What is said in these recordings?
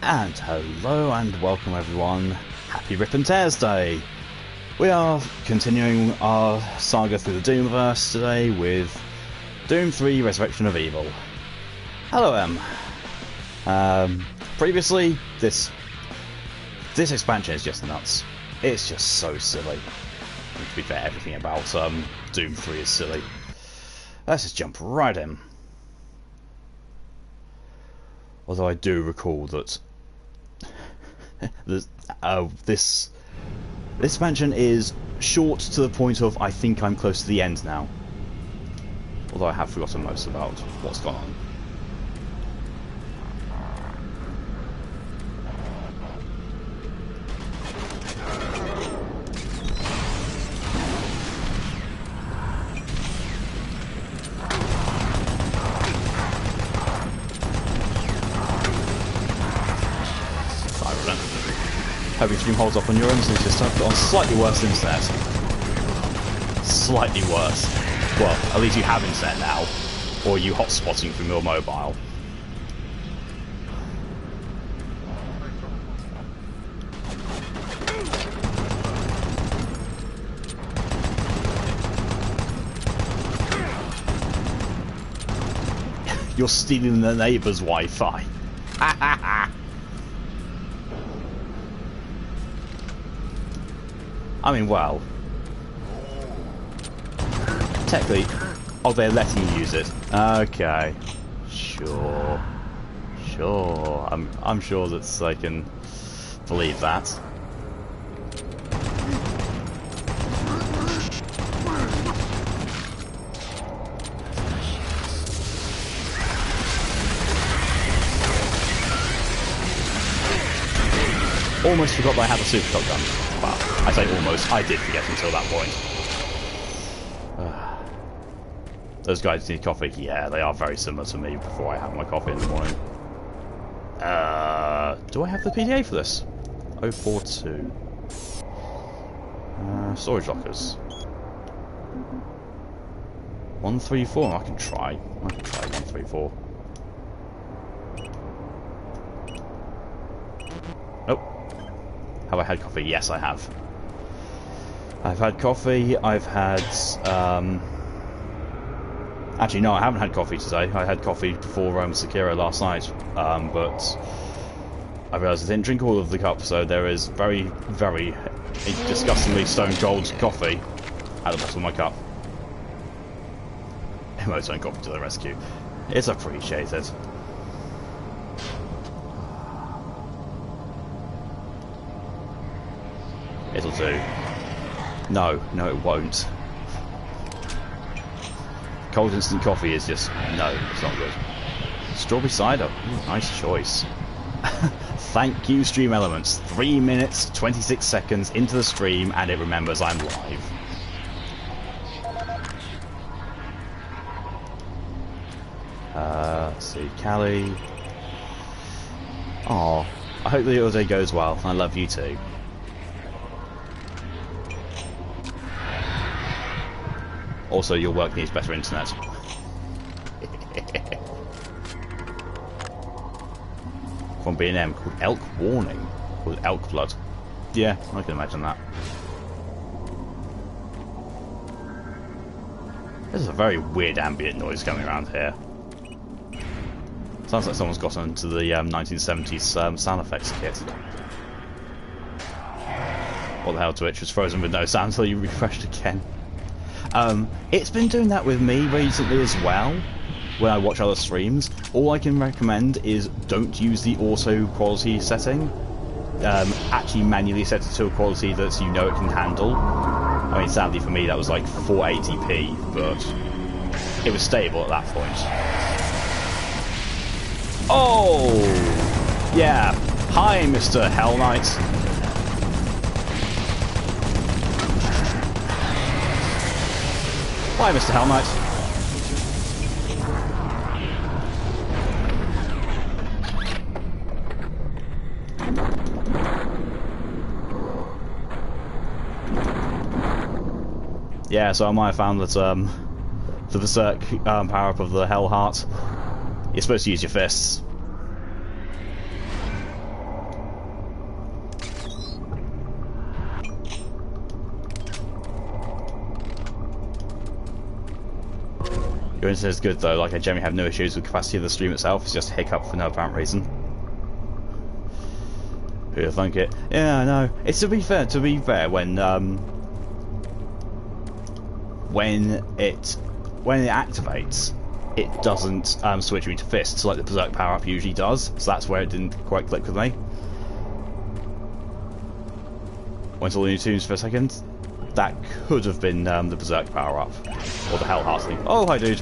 And hello and welcome everyone. Happy Rip and Tears Day! We are continuing our saga through the Doomiverse today with Doom 3 Resurrection of Evil. Hello previously, this expansion is just nuts. It's just so silly. And to be fair, everything about Doom 3 is silly. Let's just jump right in. Although I do recall that this expansion is short to the point of I think I'm close to the end now. Although I have forgotten most about what's gone on. Hope your stream holds up on your own, so it's just on slightly worse internet. Slightly worse. Well, at least you have internet now, or you hotspotting from your mobile. You're stealing the neighbour's Wi-Fi. Ha ha ha! I mean, well, technically, oh, they're letting you use it. Okay, sure. I'm sure that I can believe that. Almost forgot that I had a super shotgun. Well, I say almost. I did forget until that point. Those guys need coffee. Yeah, they are very similar to me before I have my coffee in the morning. Do I have the PDA for this? 042. Storage lockers. 134. I can try 134. Nope. Have I had coffee? Yes, I have. I've had coffee. I've had... Actually, no, I haven't had coffee today. I had coffee before Sekiro last night, but I realised I didn't drink all of the cup, so there is very, very disgustingly stone cold coffee at the bottom of my cup. Emote coffee to the rescue. It's appreciated. It'll do. No, it won't. Cold instant coffee is just... no, it's not good. Strawberry cider. Ooh, nice choice. Thank you, Stream Elements. 3 minutes, 26 seconds into the stream, and it remembers I'm live. Let's see, Callie. Aw, I hope that your day goes well. I love you too. Also, your work needs better internet. From B&M called Elk Warning, called Elk Blood. Yeah, I can imagine that. There's a very weird ambient noise coming around here. Sounds like someone's got into the 1970s sound effects kit. What the hell, Twitch was frozen with no sound until you refreshed again. It's been doing that with me recently as well, when I watch other streams. All I can recommend is don't use the auto quality setting. Actually manually set it to a quality that you know it can handle. I mean, sadly for me that was like 480p, but it was stable at that point. Oh! Yeah. Hi, Mr. Hell Knight. Hi, Mr. Hell Knight. Yeah, so I might have found that the Berserk power-up of the Hell Heart, you're supposed to use your fists. Your internet is good though, like I generally have no issues with the capacity of the stream itself, it's just a hiccup for no apparent reason. Who'd thunk it? Yeah, I know. It's to be fair, when it activates, it doesn't switch me to fists like the Berserk power-up usually does, so that's where it didn't quite click with me. Went to all the new tunes for a second. That could have been the Berserk power-up. Or the Hell Heart thing. Oh, hi dude!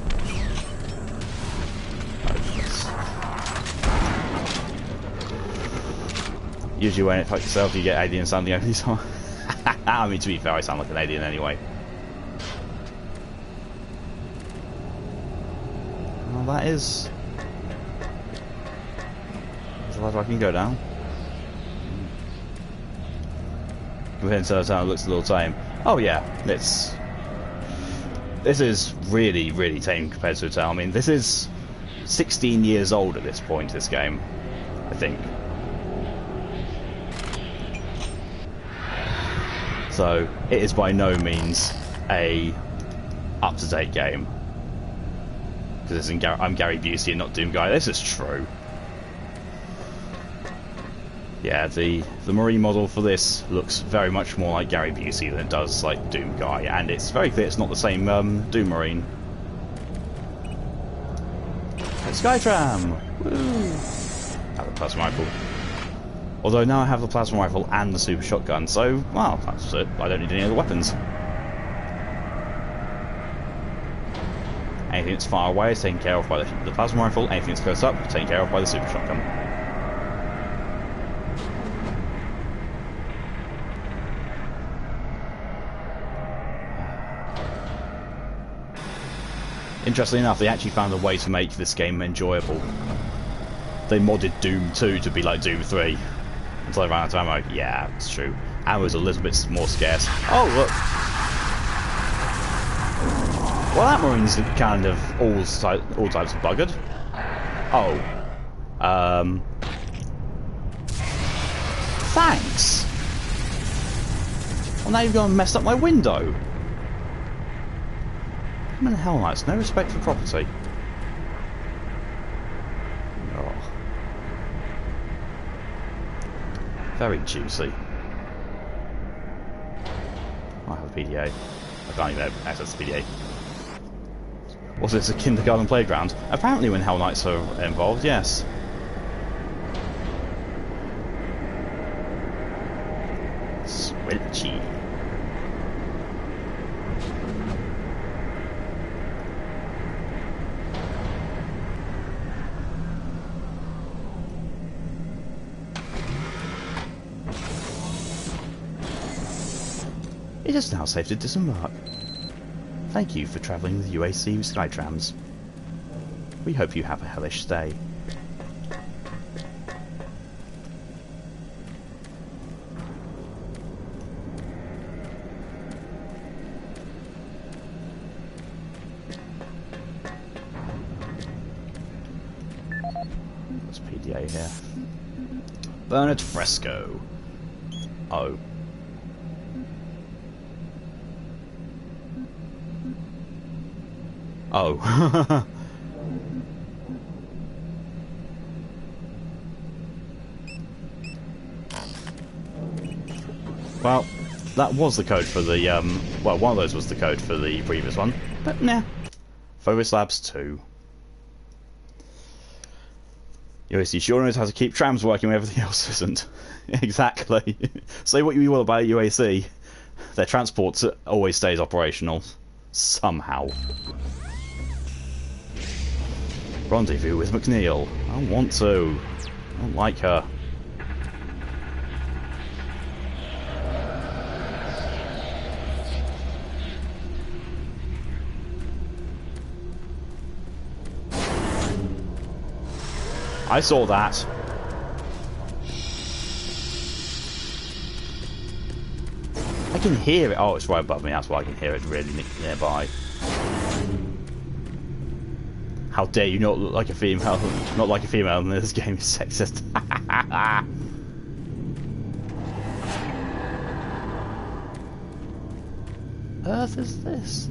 Usually when it fucks yourself, you get alien sounding over the time. I mean, to be fair, I sound like an alien anyway. Well, that is... There's a ladder I can go down. Compared to the town, it looks a little tame. Oh yeah, this is really, really tame compared to a town. I mean, this is 16 years old at this point, this game, I think. So, it is by no means a up-to-date game. Because I'm Gary Busey and not Doom Guy. This is true. Yeah, the marine model for this looks very much more like Gary Busey than it does like Doom Guy, and it's very clear it's not the same Doom Marine. Skytram! Woo! Have a plasma rifle. Although now I have the plasma rifle and the super shotgun, so, well, that's it. I don't need any other weapons. Anything that's far away is taken care of by the plasma rifle, anything that's close up is taken care of by the super shotgun. Interestingly enough, they actually found a way to make this game enjoyable. They modded Doom 2 to be like Doom 3. Until I ran out of ammo. Yeah, it's true. Ammo's a little bit more scarce. Oh, look! Well, that marine's kind of all types of buggered. Oh. Thanks! Well, now you've gone and messed up my window. Come in Hell Knights, no respect for property. Oh. Very juicy. I have a PDA. I can't even access the PDA. Also, it's a kindergarten playground. Apparently when Hell Knights are involved, yes. Switchy. It is now safe to disembark. Thank you for travelling with UAC Skytrams. We hope you have a hellish stay. There's PDA here. Bernard Fresco. Oh. Oh. Well, that was the code for the, well, one of those was the code for the previous one, but nah. Phobos Labs 2. UAC sure knows how to keep trams working when everything else isn't. Exactly. Say what you will about UAC, their transport always stays operational. Somehow. Rendezvous with McNeil. I don't want to. I don't like her. I saw that. I can hear it. Oh, it's right above me. That's why I can hear it really nearby. How dare you not look like a female? Not like a female in this game is sexist. Earth is this?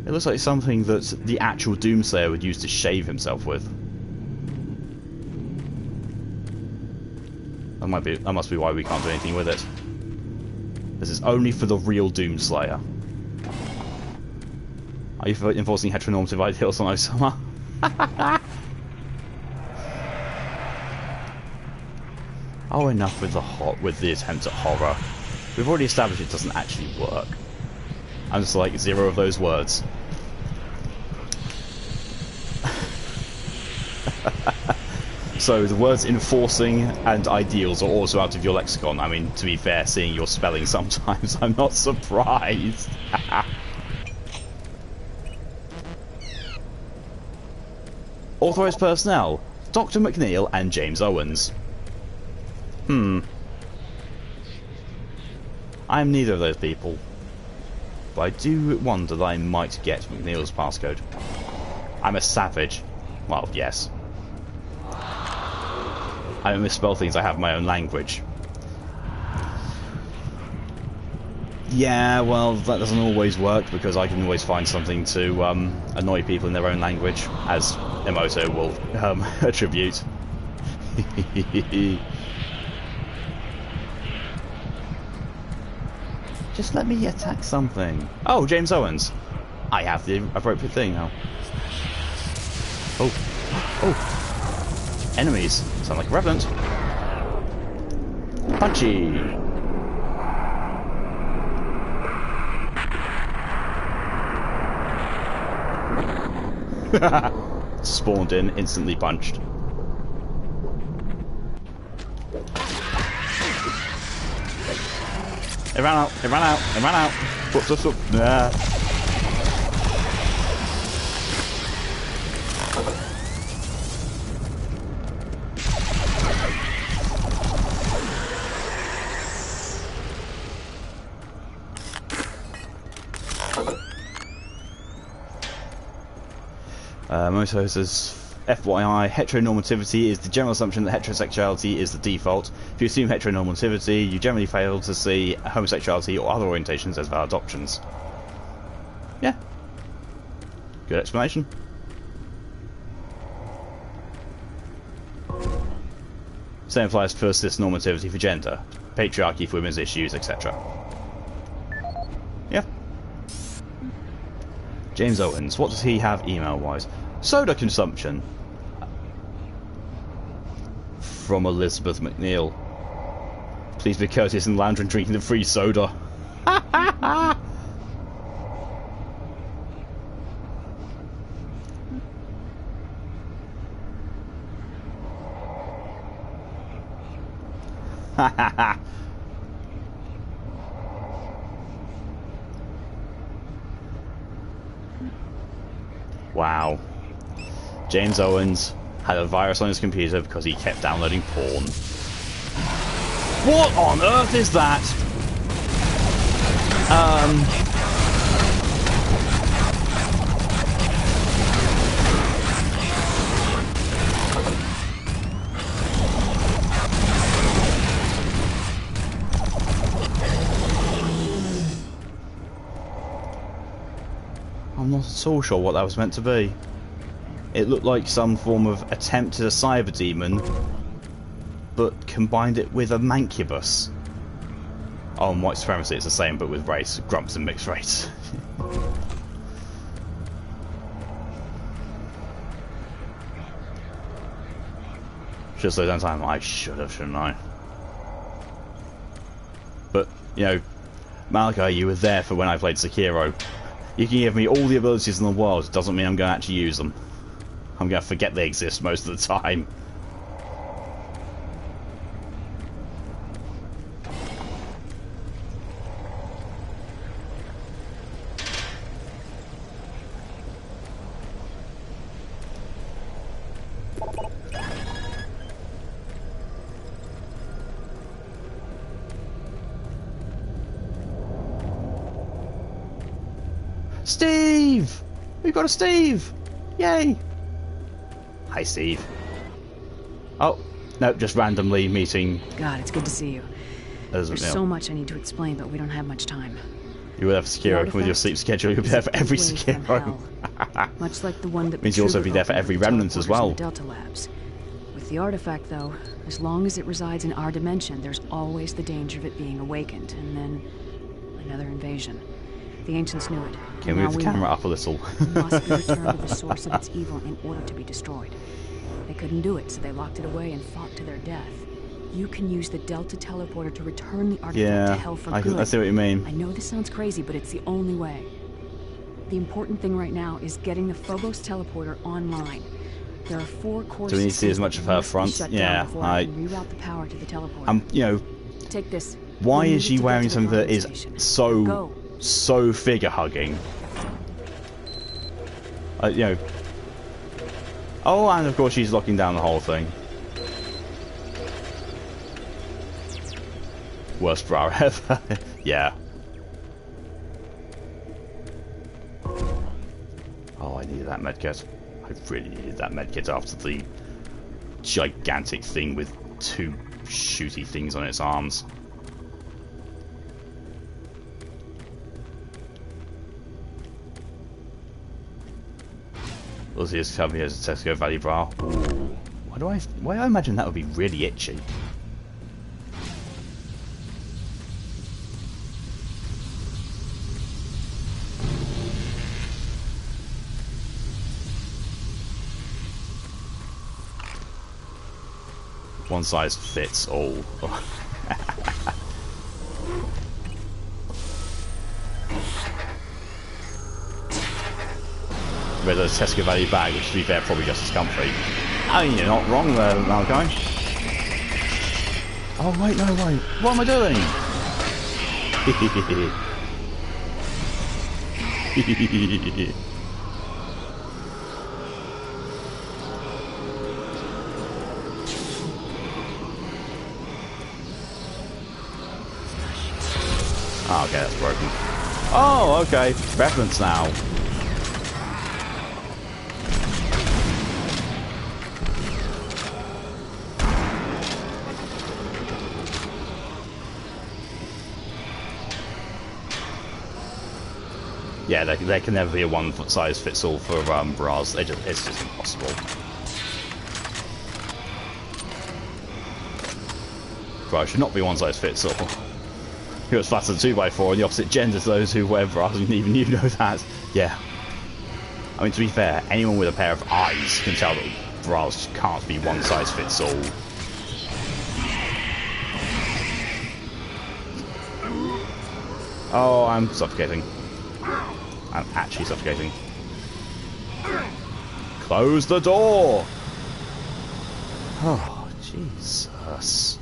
It looks like something that the actual Doomslayer would use to shave himself with. That must be why we can't do anything with it. This is only for the real Doomslayer. Are you enforcing heteronormative ideals on Osama? Oh, enough with the attempt at horror. We've already established it doesn't actually work. I'm just like 0 of those words. So the words enforcing and ideals are also out of your lexicon. I mean, to be fair, seeing your spelling sometimes, I'm not surprised. Authorised personnel: Dr. McNeil and James Owens. I am neither of those people. But I do wonder that I might get McNeil's passcode. I'm a savage. Well, yes. I don't misspell things, I have my own language. Yeah, well, that doesn't always work, because I can always find something to annoy people in their own language, as Emoto will attribute. Just let me attack something. Oh, James Owens. I have the appropriate thing now. Oh. Oh. Enemies. Sound like a revenant. Punchy. Spawned in, instantly punched. It ran out, it ran out, it ran out. Whoop. Nah. Moto says, FYI, heteronormativity is the general assumption that heterosexuality is the default. If you assume heteronormativity, you generally fail to see homosexuality or other orientations as valid options. Yeah. Good explanation. Same applies for cis-normativity for gender, patriarchy for women's issues, etc. Yeah. James Owens, what does he have email-wise? Soda consumption. From Elizabeth McNeil. Please be courteous and lounge when drinking the free soda. Wow. James Owens had a virus on his computer because he kept downloading porn. What on earth is that? I'm not at all sure what that was meant to be. It looked like some form of attempt at a cyber demon, but combined it with a mancubus. Oh, on white supremacy it's the same, but with race. Grumps and mixed race. Should have slowed down time. I should have, shouldn't I? But, you know, Malachi, you were there for when I played Sekiro. You can give me all the abilities in the world, it doesn't mean I'm going to actually use them. I'm going to forget they exist most of the time. Steve! We've got a Steve! Yay! Hi, Steve. Oh, no, just randomly meeting. God, it's good to see you. There's so much I need to explain, but we don't have much time. You were there for Sekiro. With your sleep schedule, you'll be there for every Sekiro. Much like the one that means you'll also be there for every Remnant as well. Delta Labs. With the artifact, though, as long as it resides in our dimension, there's always the danger of it being awakened, and then another invasion. The ancients knew it. Can we move the camera up a little? It must be returned to the source of its evil in order to be destroyed. They couldn't do it, so they locked it away and fought to their death. You can use the Delta teleporter to return the artifact to hell for good. I see what you mean. I know this sounds crazy, but it's the only way. The important thing right now is getting the Phobos teleporter online. There are 4 core. Do we need to see as much of her front? Yeah, I reroute the power to the teleporter. You know, take this. Why is she wearing something that is so figure hugging? You know. Oh, and of course she's locking down the whole thing. Worst bra ever. Yeah. Oh, I needed that medkit. I really needed that medkit after the gigantic thing with 2 shooty things on its arms. We'll see this coming as a Tesco Valley bra. Ooh. Why do I imagine that would be really itchy? One size fits all. With a Tesco Valley bag, which to be fair, probably just as comfy. I mean, you're not wrong there, Malachi. Oh wait, no wait. What am I doing? Oh, okay, that's broken. Oh, okay. Reference now. Yeah, there can never be a one-size-fits-all for bras. It's just impossible. Bra should not be one-size-fits-all. He was flattered 2x4 and the opposite gender to those who wear bras, and even you know that. Yeah. I mean, to be fair, anyone with a pair of eyes can tell that bras can't be one-size-fits-all. Oh, I'm suffocating. I'm actually suffocating. Close the door! Oh, Jesus.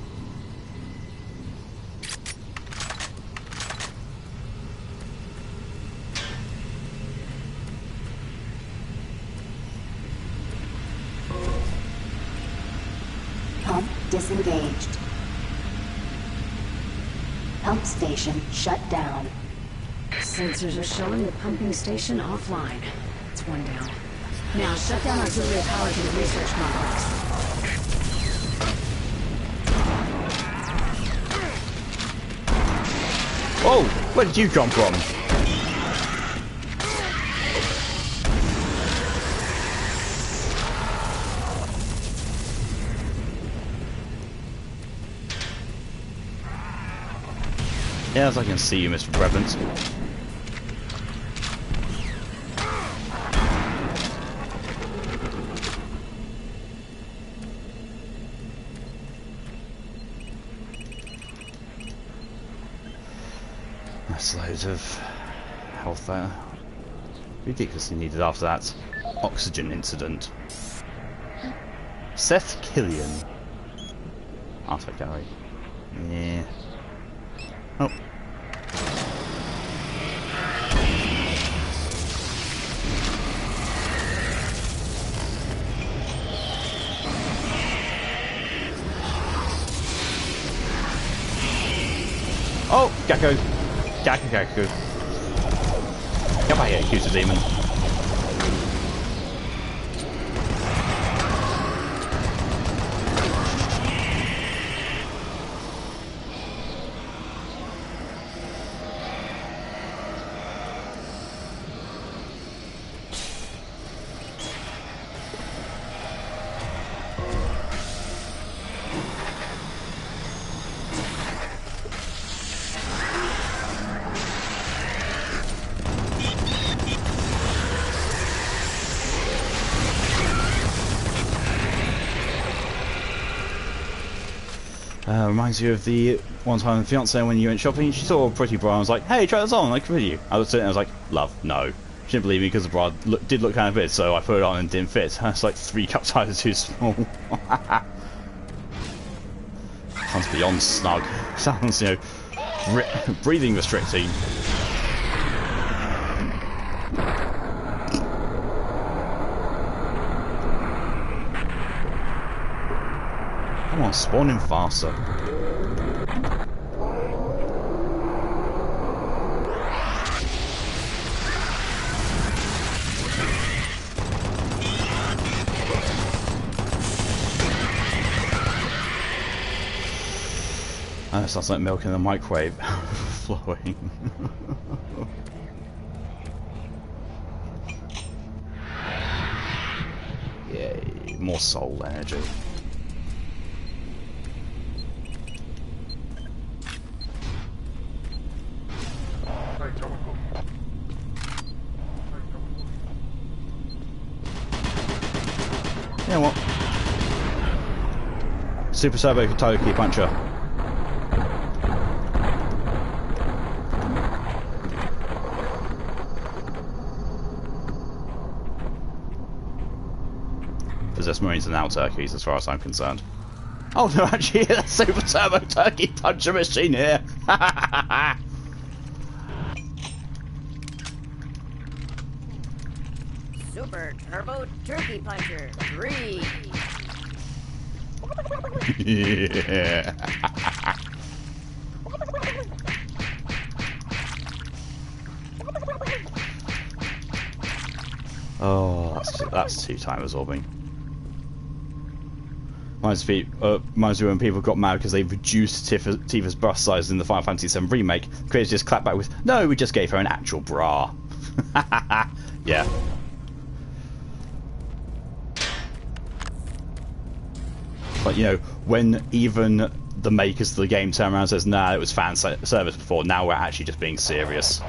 Pump disengaged. Pump station shut down. Sensors are showing the pumping station offline. It's one down. Now shut down auxiliary power to the research complex. Whoa! Where did you come from? Yes, I can see you, Mr. Prevalence. That's loads of health there. Ridiculously needed after that oxygen incident. Seth Killian. Artifact gallery. Yeah. Oh. Oh, Gecko. Gecko. Come back here, Accuser Demon. Reminds you of the one time the fiance when you went shopping. She saw a pretty bra and was like, "Hey, try this on, like, with you." I was sitting there, I was like, "Love, no." She didn't believe me because the bra did look kind of big, so I put it on and it didn't fit. It's like 3 cup sizes too small. Sounds beyond snug. Sounds, you know, breathing restricting. Come on, spawn in faster. That sounds like milk in the microwave flowing. Yay, more soul energy. You know what? Super Turbo Toki Puncher. Possessed Marines are now turkeys, as far as I'm concerned. Oh no, actually, a Super Turbo Turkey Puncher machine here! Super Turbo Turkey Puncher 3. Yeah. Oh, that's too time absorbing. Reminds me when people got mad because they reduced Tifa's bust size in the Final Fantasy VII remake. Creators just clapped back with, "No, we just gave her an actual bra." Yeah. But you know, when even the makers of the game turn around and says, "Nah, it was fan service before. Now we're actually just being serious."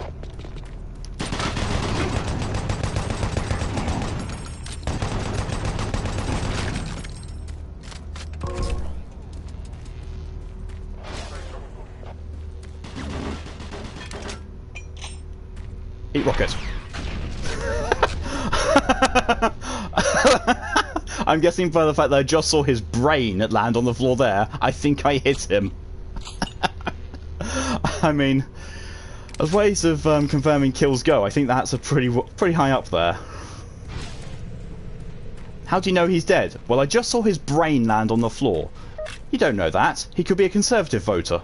Eat rocket. I'm guessing by the fact that I just saw his brain land on the floor there, I think I hit him. I mean, as ways of confirming kills go, I think that's a pretty high up there. How do you know he's dead? Well, I just saw his brain land on the floor. You don't know that. He could be a Conservative voter.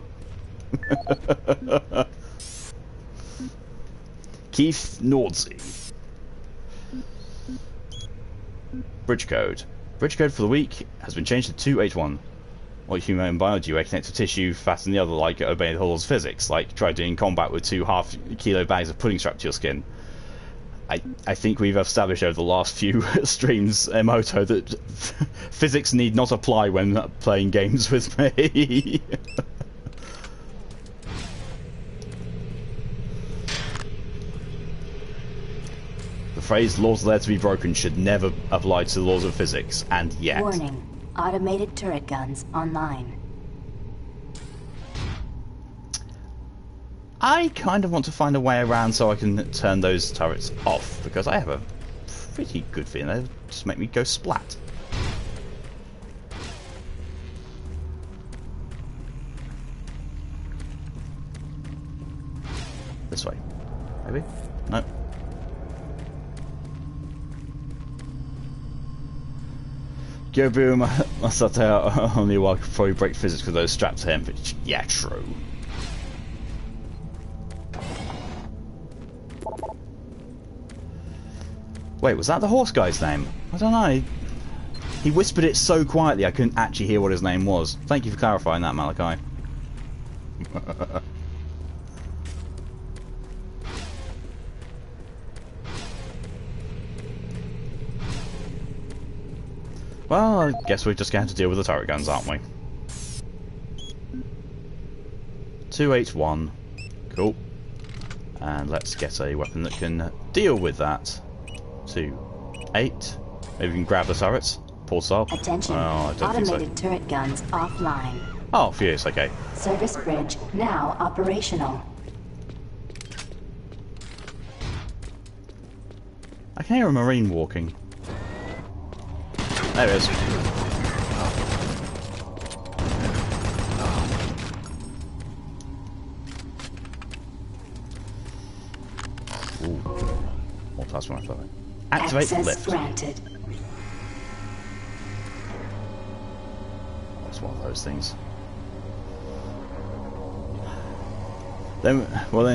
Keith Nordsey. Bridge code. Bridge code for the week has been changed to 281. What human biology where connect to tissue faster than the other, like obeying the laws of physics, like try doing combat with 2 half-kilo bags of pudding strapped to your skin. I think we've established over the last few streams, Emoto, that physics need not apply when playing games with me. The phrase "laws are there to be broken" should never apply to the laws of physics, and yet. Warning. Automated turret guns online. I kind of want to find a way around so I can turn those turrets off, because I have a pretty good feeling they'll just make me go splat. This way. Maybe? No. Go boom, must have to only while could probably break physics with those strapped to him, but yeah, true. Wait, was that the horse guy's name? I don't know. He whispered it so quietly I couldn't actually hear what his name was. Thank you for clarifying that, Malachi. Well, I guess we're just going to have to deal with the turret guns, aren't we? 281. Cool. And let's get a weapon that can deal with that. 2-8. Maybe we can grab the turrets. Pulsar. Attention. Oh, I don't think so. Automated turret guns offline. Oh, furious, okay. Service bridge now operational. I can hear a marine walking. There it is. Ooh. More tasks when I thought. Activate the Access lift. granted. It's one of those things. Then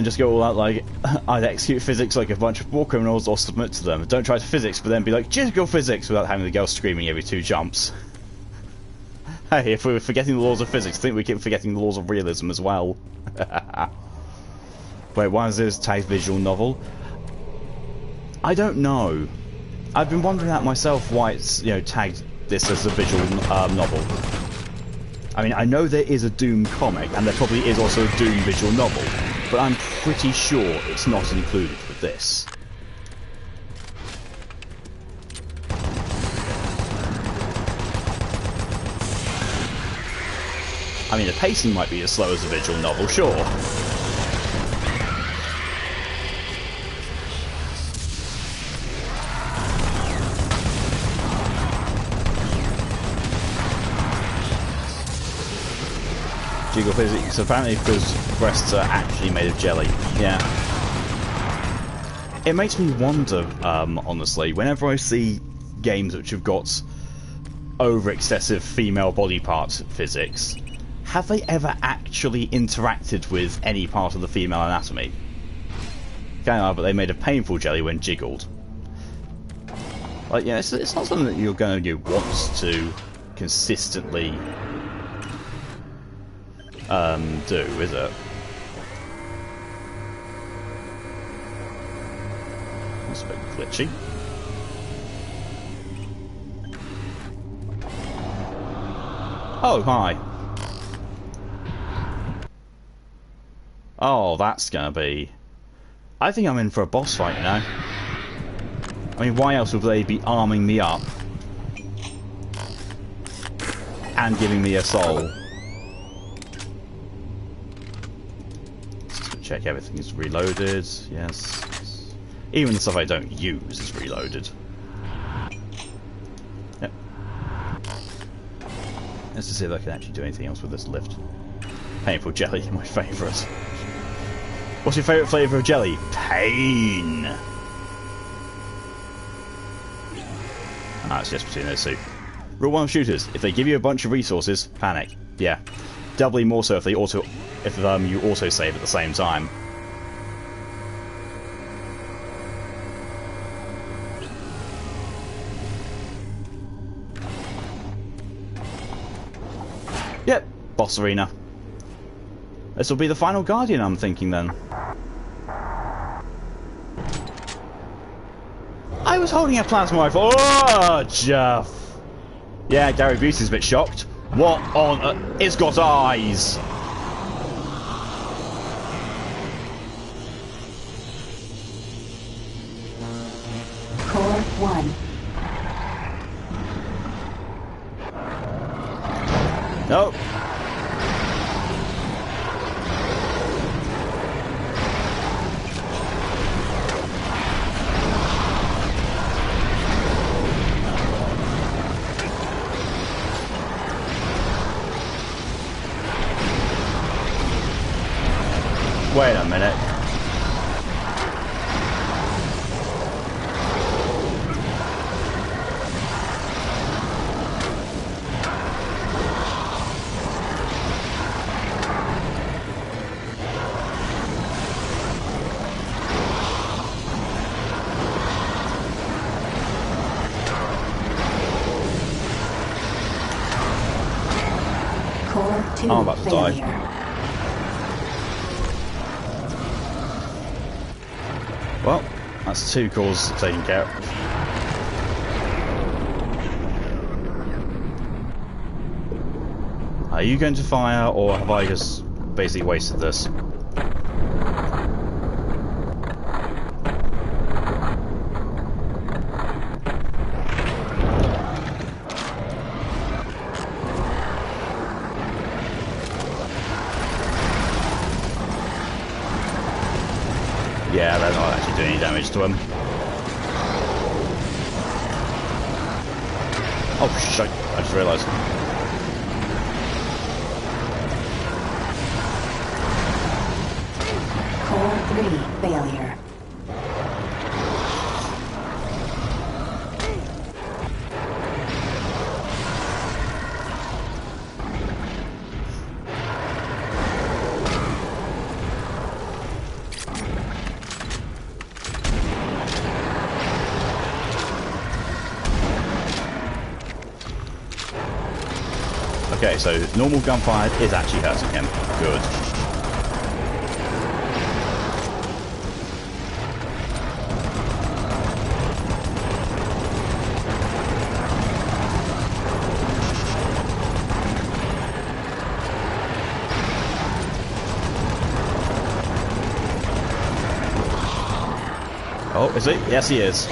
just go all out like, either execute physics like a bunch of war criminals or submit to them. Don't try to physics, but then be like, just go physics without having the girl screaming every 2 jumps. Hey, if we were forgetting the laws of physics, I think we keep forgetting the laws of realism as well. Wait, why is this tagged visual novel? I don't know. I've been wondering that myself, why it's, you know, tagged this as a visual novel. I mean, I know there is a Doom comic, and there probably is also a Doom visual novel, but I'm pretty sure it's not included with this. I mean, the pacing might be as slow as a visual novel, sure. Jiggle physics, apparently because breasts are actually made of jelly. Yeah. It makes me wonder, honestly, whenever I see games which have got over-excessive female body part physics, have they ever actually interacted with any part of the female anatomy? But they made a painful jelly when jiggled. Like, yeah, it's not something that you're going to want to consistently do, is it? That's a bit glitchy. Oh, hi. Oh, that's gonna be... I think I'm in for a boss fight now. I mean, why else would they be arming me up and giving me a soul? Check everything is reloaded. Yes. Even the stuff I don't use is reloaded. Yep. Let's just see if I can actually do anything else with this lift. Painful jelly, my favourite. What's your favourite flavour of jelly? Pain! Ah, it's just between those two. Rule 1 of shooters. If they give you a bunch of resources, panic. Yeah. Doubly more so if you auto save at the same time. Yep, boss arena. This will be the final Guardian, I'm thinking then. I was holding a plasma rifle. Oh, Jeff. Yeah, Gary Busey's a bit shocked. What on? It's got eyes. Core 1. Nope. Wait a minute. Core 2 I'm about to die. failure. Well, that's 2 cores taken care of. Are you going to fire, or have I just basically wasted this? damage to him. Oh shit, I just realised. Core 3 failure. Okay, so normal gunfire is actually hurting him. Good. Oh, is he? Yes, he is.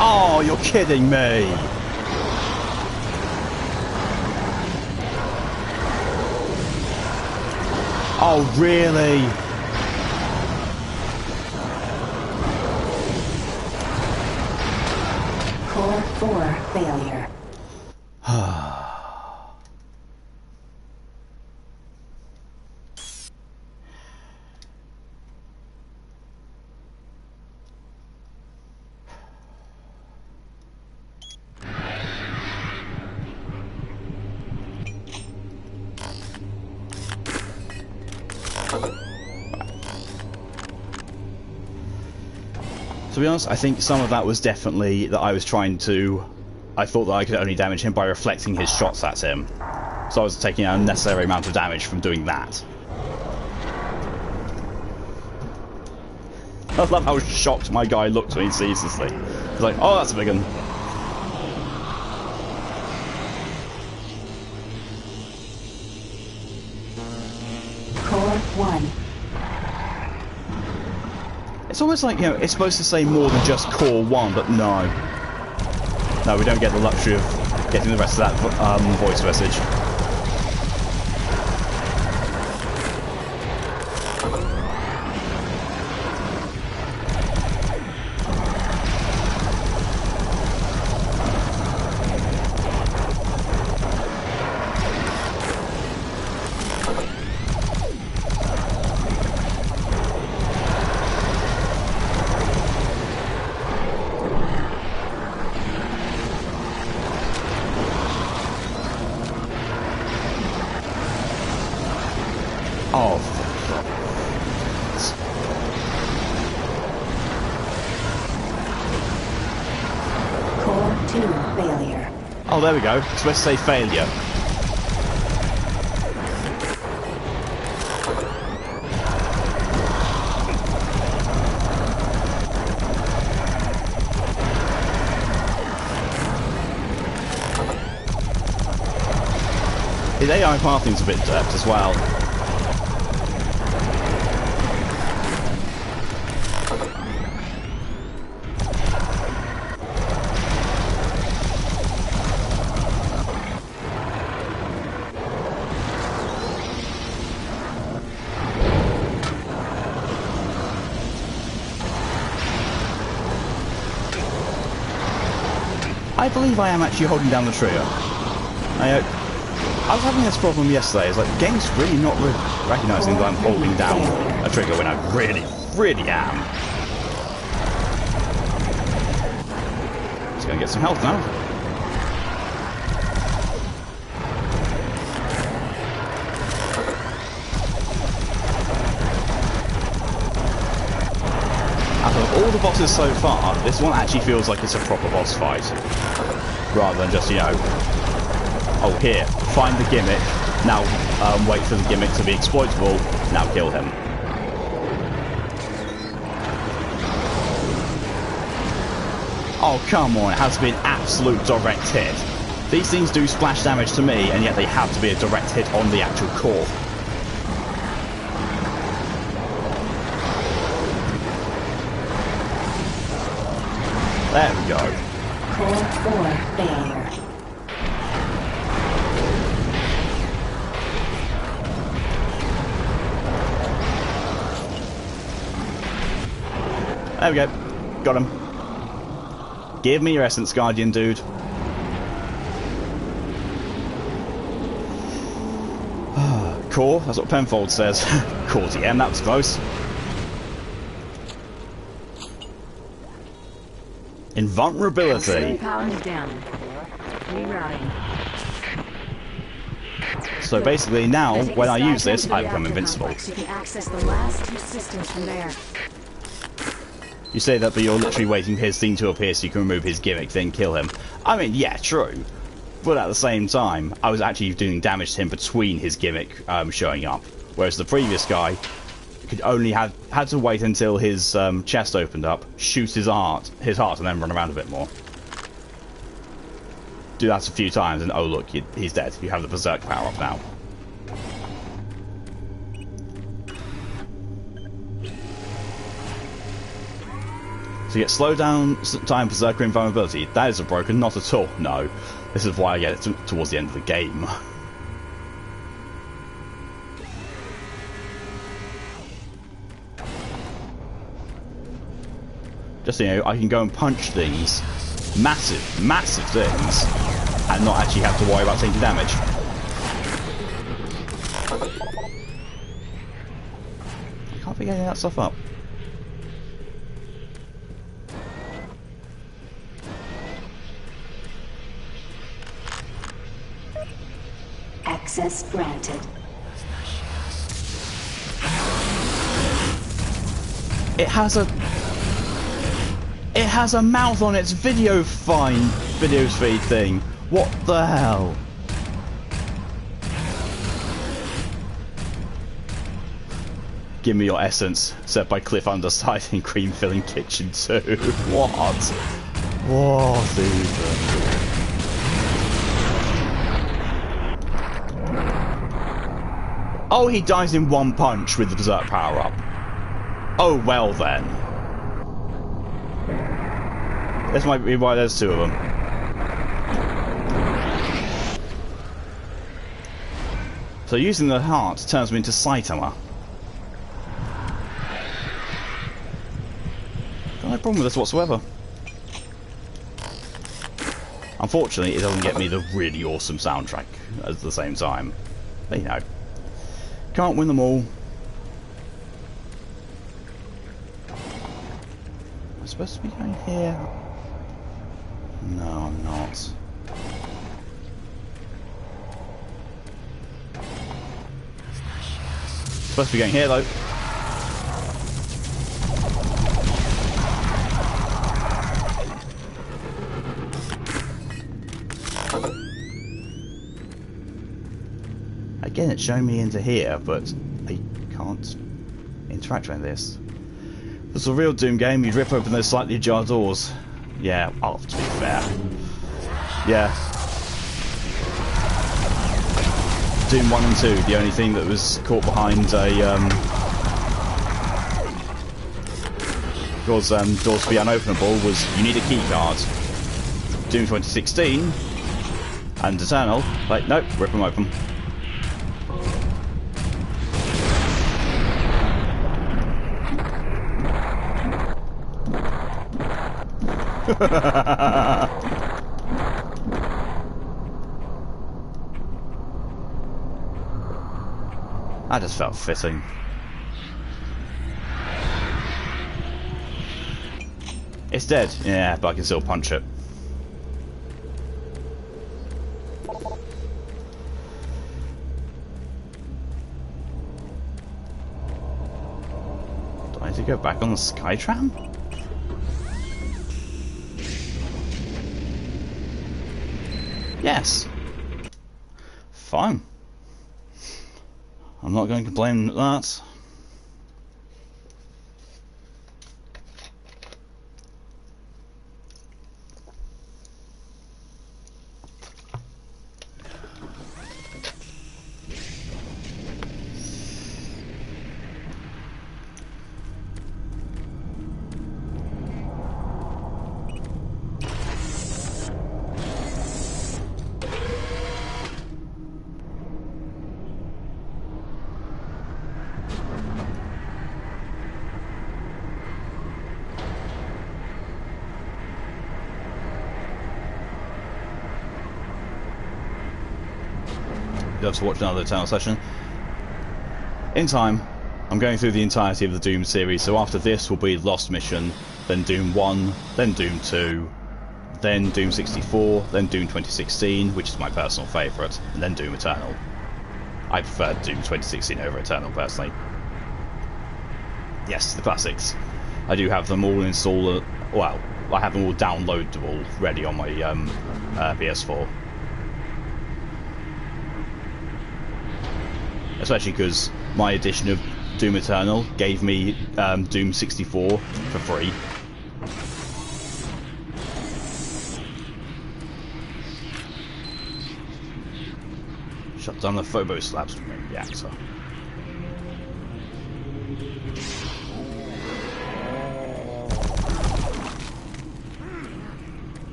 Oh, you're kidding me! Oh, really? Core 4 failure. To be honest, I think some of that was definitely that I was trying to... I thought that I could only damage him by reflecting his shots at him. So I was taking an unnecessary amount of damage from doing that. I love how shocked my guy looked when he sees this thing. He's like, oh, that's a big one. Core 1. It's almost like, you know, it's supposed to say more than just core 1, but no. No, we don't get the luxury of getting the rest of that voice message. Oh. Core 2 failure. Oh, there we go. It's supposed to say failure. The AI pathing's a bit derped as well. I believe I am actually holding down the trigger. I was having this problem yesterday. It's like the game's really not recognizing that I'm holding down a trigger when I really, really am. Just gonna get some health now. Out of all the bosses so far, this one actually feels like it's a proper boss fight, rather than just, you know, oh, here, find the gimmick, now wait for the gimmick to be exploitable, now kill him. Oh, come on, it has to be an absolute direct hit. These things do splash damage to me, and yet they have to be a direct hit on the actual core. There we go. Core 4 failure. There we go. Got him. Give me your essence, Guardian dude. Core, that's what Penfold says. Core TM, that was close. Invulnerability. Power down. Rerouting. So basically now, when I use this, I become invincible. You can access the last two systems from there. You say that, but you're literally waiting for his thing to appear so you can remove his gimmick, then kill him. I mean, yeah, true. But at the same time, I was actually doing damage to him between his gimmick showing up. Whereas the previous guy could only had to wait until his chest opened up, shoot his heart, and then run around a bit more. Do that a few times, and oh look, he's dead. You have the Berserk power up now. So you get slow down time Berserker invulnerability. That isn't broken, not at all. No, this is why I get it towards the end of the game. Just so you know, I can go and punch things, massive things, and not actually have to worry about taking damage. I can't pick any of that stuff up. Access granted. It has a mouth on its video feed thing. What the hell? Give me your essence, said by Cliff Underside in Cream Filling Kitchen 2. What? What even? Oh, he dies in one punch with the Berserk power up. Oh, well then. This might be why there's two of them. So using the heart turns me into Saitama. Got no problem with this whatsoever. Unfortunately, it doesn't get me the really awesome soundtrack at the same time. But you know. Can't win them all. Am I supposed to be going here? No, I'm not. Supposed to be going here though. Again, it's showing me into here, but I can't interact with this. If it's a real Doom game, you'd rip open those slightly ajar doors. Yeah, oh, to be fair. Yeah. Doom 1 and 2, the only thing that was caught behind a doors to be unopenable was you need a key card. Doom 2016 and Eternal, like, nope, rip them open. I just felt fitting. It's dead, yeah, but I can still punch it. Do I need to go back on the Skytram? Yes. Fine. I'm not going to complain at that. you'll have to watch another Eternal session. In time, I'm going through the entirety of the Doom series, so after this will be Lost Mission, then Doom 1, then Doom 2, then Doom 64, then Doom 2016, which is my personal favourite, and then Doom Eternal. I prefer Doom 2016 over Eternal, personally. Yes, the classics. I do have them all installed, well, I have them all downloadable, ready on my PS4. Especially because my edition of Doom Eternal gave me Doom 64 for free. Shut down the Phobo Slabs reactor.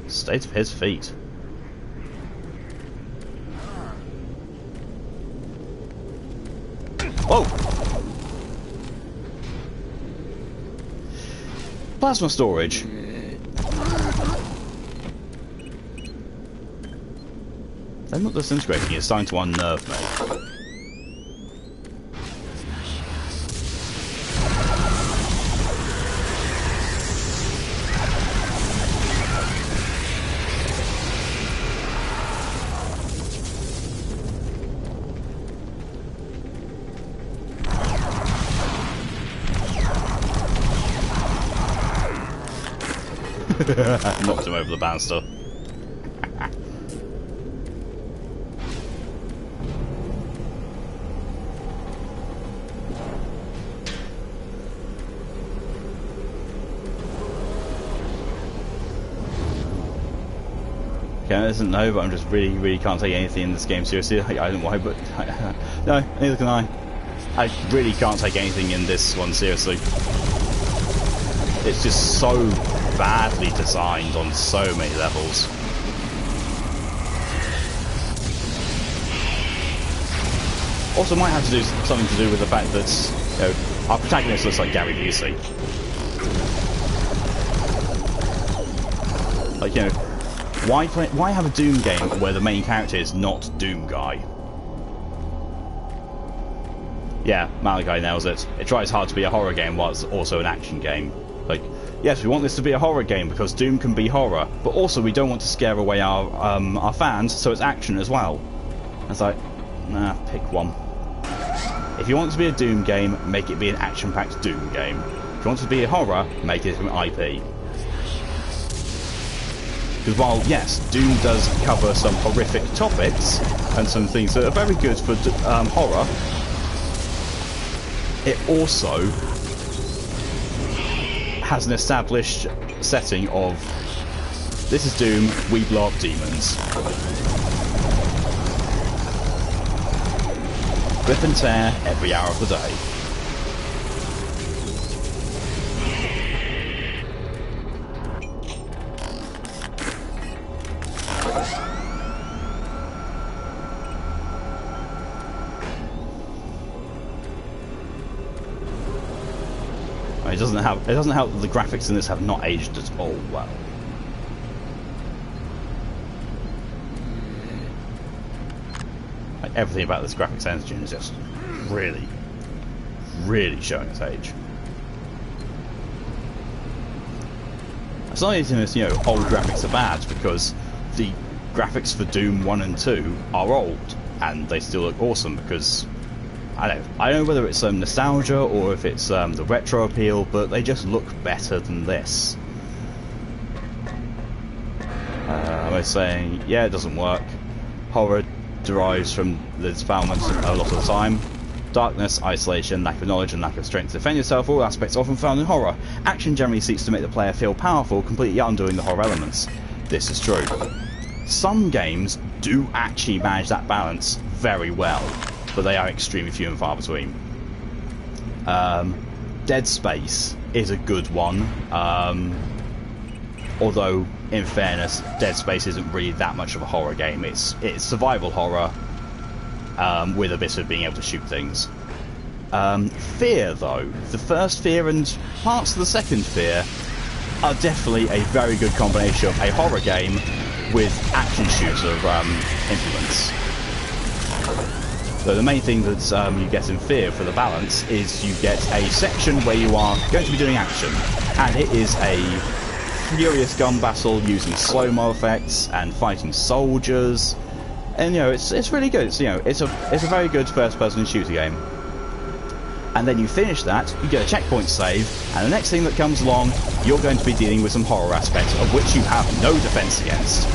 State of his feet. Whoa! Plasma storage. They're not disintegrating, it's starting to unnerve me. Knocked him over the banister. Okay, that isn't no, but I'm just really can't take anything in this game seriously. I don't know why, but no, neither can I. I really can't take anything in this one seriously. It's just so badly designed on so many levels. Also might have to do something to do with the fact that, you know, our protagonist looks like Gary Busey. Like, you know, why have a Doom game where the main character is not Doom Guy? Yeah, Malachi nails it. It tries hard to be a horror game while it's also an action game. Like, yes, we want this to be a horror game because Doom can be horror, but also we don't want to scare away our fans, so it's action as well. It's like, nah, pick one. If you want it to be a Doom game, make it be an action-packed Doom game. If you want it to be a horror, make it an IP. Because while, yes, Doom does cover some horrific topics and some things that are very good for horror, it also has an established setting of, this is Doom, we blow up demons. Rip and tear every hour of the day. It doesn't help that the graphics in this have not aged at all well. Like, everything about this graphics engine is just really showing its age. It's not even as, you know, old graphics are bad, because the graphics for Doom 1 and 2 are old, and they still look awesome because I don't know whether it's nostalgia or if it's the retro appeal, but they just look better than this. I'm saying, yeah, it doesn't work. Horror derives from the defilements a lot of the time. Darkness, isolation, lack of knowledge and lack of strength to defend yourself, all aspects often found in horror. Action generally seeks to make the player feel powerful, completely undoing the horror elements. This is true. Some games do actually manage that balance very well, but they are extremely few and far between. Dead Space is a good one, although in fairness, Dead Space isn't really that much of a horror game. It's survival horror with a bit of being able to shoot things. Fear, though. The first Fear and parts of the second Fear are definitely a very good combination of a horror game with action shooter influence. So the main thing that you get in Fear for the balance is you get a section where you are going to be doing action, and it is a furious gun battle using slow-mo effects and fighting soldiers, and you know it's really good. It's, you know, it's a very good first-person shooter game. And then you finish that, you get a checkpoint save, and the next thing that comes along, you're going to be dealing with some horror aspects of which you have no defense against.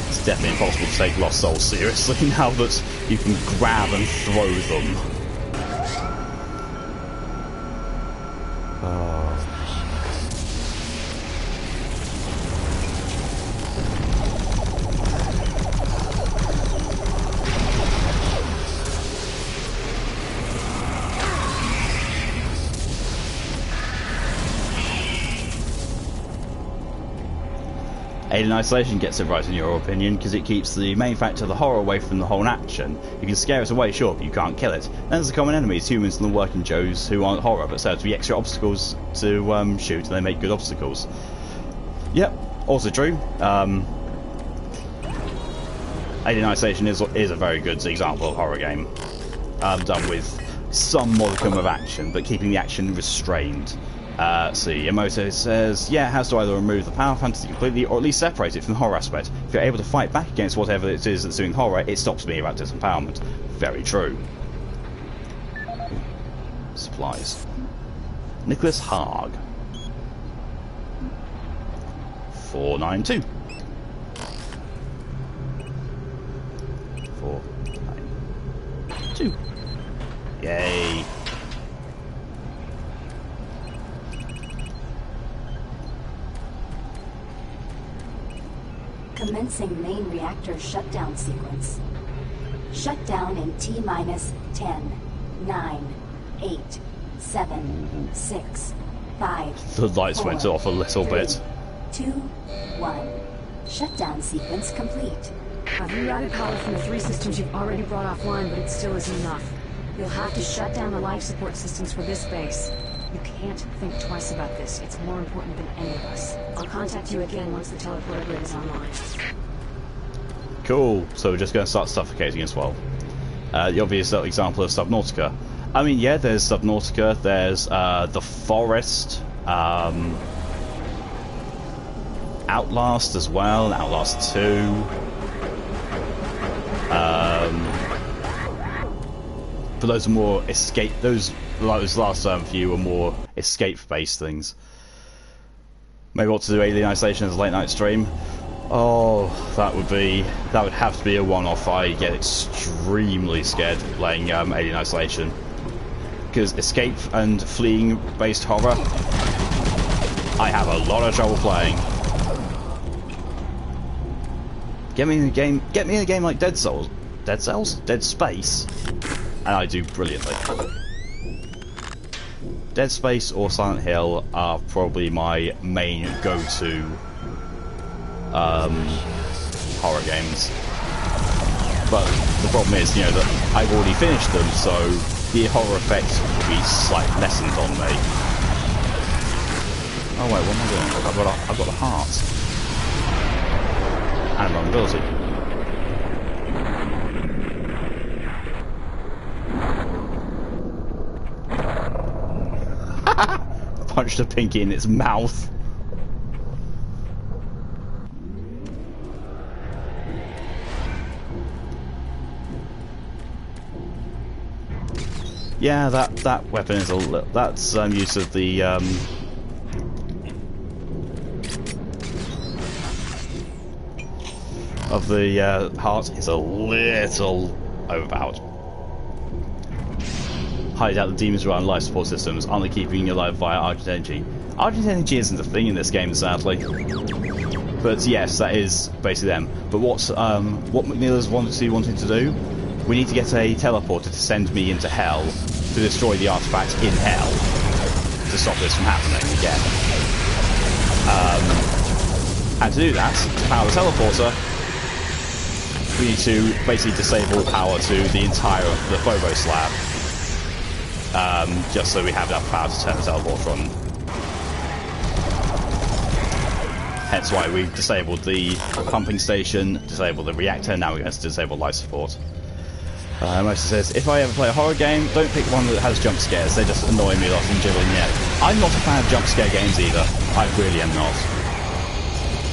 It's definitely impossible to take Lost Souls seriously now that you can grab and throw them. Alien Isolation gets it right in your opinion because it keeps the main factor of the horror away from the whole action. You can scare it away, sure, but you can't kill it. Then there's the common enemies, humans and the working Joes who aren't horror but serve to be extra obstacles to shoot, and they make good obstacles. Yep, also true. Alien Isolation is a very good example of a horror game. Done with some modicum of action, but keeping the action restrained. See, Emoto says, yeah, it has to either remove the power fantasy completely or at least separate it from the horror aspect. If you're able to fight back against whatever it is that's doing horror, it stops being about disempowerment. Very true. Supplies. Nicholas Haag. 492. 492. Yay. Commencing main reactor shutdown sequence. Shutdown in T-minus 10, 9, 8, 7, 6, 5. The lights 4, went off a little 3, bit. 2, 1. Shutdown sequence complete. I've rerouted power from the 3 systems you've already brought offline, but it still isn't enough. You'll have to shut down the life support systems for this base. You can't think twice about this. It's more important than any of us. I'll contact you again once the teleporter grid is online. Cool. So we're just going to start suffocating as well. The obvious example of Subnautica. I mean, yeah, there's Subnautica. There's the Forest. Outlast as well. Outlast 2. But those are more escape. Those last few are more escape-based things. Maybe what to do Alien Isolation as a late-night stream. Oh, that would have to be a one-off. I get extremely scared playing Alien Isolation because escape and fleeing-based horror, I have a lot of trouble playing. Get me in a game like Dead Space, and I do brilliantly. Dead Space or Silent Hill are probably my main go-to horror games. But the problem is, you know, that I've already finished them, so the horror effect will be slightly lessened on me. Oh wait, what am I doing? I've got a heart. And vulnerability. Punched a pinky in its mouth. Yeah, that weapon is that's use of the heart is a little overpowered. hide out the demons around life support systems, only keeping you alive via Argent Energy. Argent Energy isn't a thing in this game, sadly. But yes, that is basically them. But what McNeil is wanting to do, we need to get a teleporter to send me into Hell to destroy the artifact in Hell to stop this from happening again. And to do that, to power the teleporter, we need to basically disable power to the entire of the Phobos lab. Just so we have enough power to turn the teleporter on. Hence why we've disabled the pumping station, disabled the reactor, now we're going to disable life support. Mosa says, if I ever play a horror game, don't pick one that has jump scares, they just annoy me a lot and jiggling yet. I'm not a fan of jump scare games either, I really am not.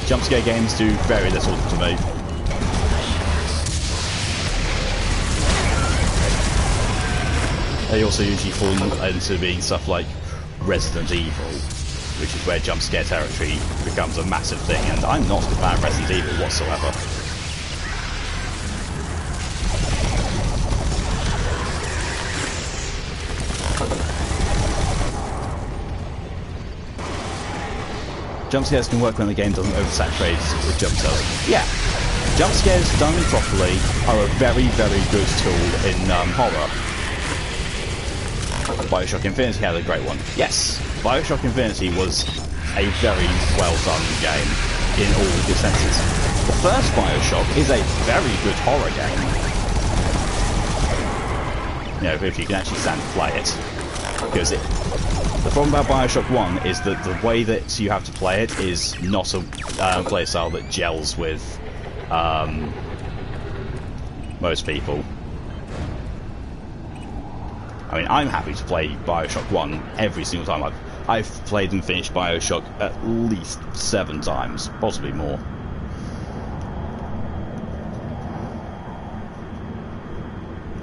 Jump scare games do very little to me. They also usually fall into being stuff like Resident Evil, which is where jump scare territory becomes a massive thing, and I'm not a fan of Resident Evil whatsoever. Jump scares can work when the game doesn't oversaturate with jump scares. Yeah, jump scares done properly are a very, very good tool in horror. Bioshock Infinity had a great one. Yes, Bioshock Infinity was a very well done game in all the senses. The first Bioshock is a very good horror game. You know, if you can actually stand to play it. Because the problem about Bioshock 1 is that the way that you have to play it is not a playstyle that gels with most people. I mean, I'm happy to play Bioshock 1 every single time. I've played and finished Bioshock at least 7 times, possibly more.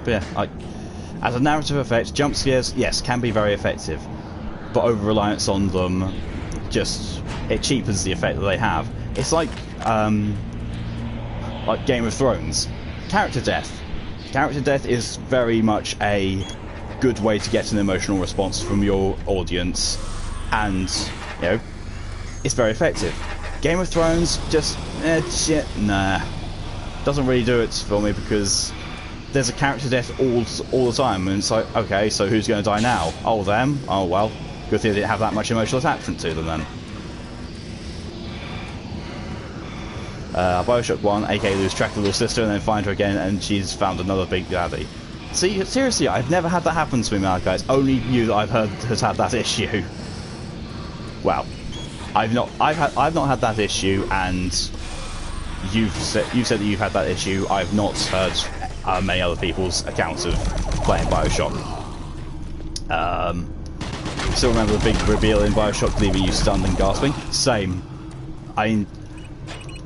But yeah, as a narrative effect, jump scares, yes, can be very effective, but over-reliance on them it cheapens the effect that they have. It's like Game of Thrones. Character death. Character death is very much a good way to get an emotional response from your audience, and you know, it's very effective. Game of Thrones nah, doesn't really do it for me, because there's a character death all the time, and it's like, okay, so who's going to die now? Oh, them? Oh well, good thing they didn't have that much emotional attachment to them then. Bioshock 1, aka lose track of the little sister and then find her again and she's found another big daddy. See, seriously, I've never had that happen to me, Malachi. It's only you that I've heard has had that issue. Well, I've not had that issue, and you've said that you've had that issue. I've not heard many other people's accounts of playing Bioshock. Still remember the big reveal in Bioshock, leaving you stunned and gasping? Same.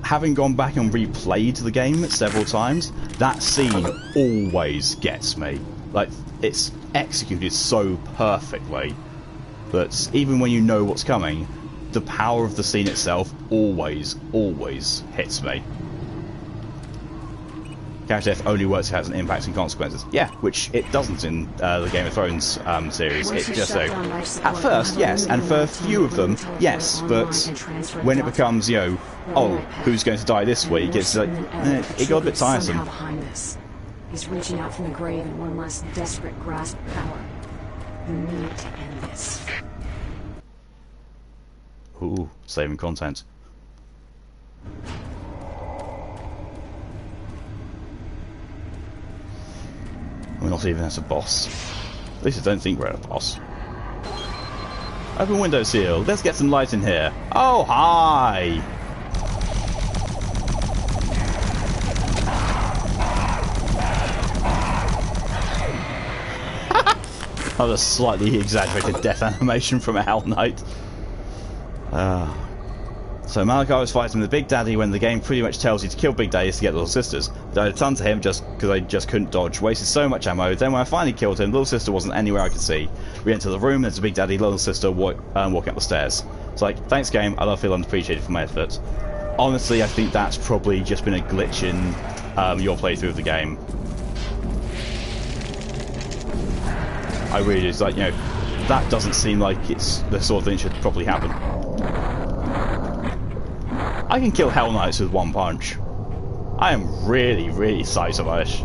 Having gone back and replayed the game several times, that scene always gets me. Like, it's executed so perfectly that even when you know what's coming, the power of the scene itself always hits me. Character death only works if it has an impact and consequences. Yeah, which it doesn't in the Game of Thrones series. It just at first, yes, and for a few of them, yes, but when it becomes, you know, oh, who's going to die this week, it's like, it got a bit tiresome. He's reaching out from the grave in one last desperate grasp of power. You need to end this. Ooh, saving content. We're not even at a boss. At least I don't think we're at a boss. Open window seal. Let's get some light in here. Oh, hi! Another slightly exaggerated death animation from a Hell Knight. So Malachi was fighting the Big Daddy when the game pretty much tells you to kill Big Daddies to get Little Sisters. Died a ton to him just because I just couldn't dodge. Wasted so much ammo. Then when I finally killed him, Little Sister wasn't anywhere I could see. We enter the room, there's a Big Daddy, Little Sister walking up the stairs. It's like, thanks game, I don't feel unappreciated for my effort. Honestly, I think that's probably just been a glitch in your playthrough of the game. I really do. It's like, you know, that doesn't seem like it's the sort of thing that should probably happen. I can kill Hell Knights with one punch. I am really, really stylish.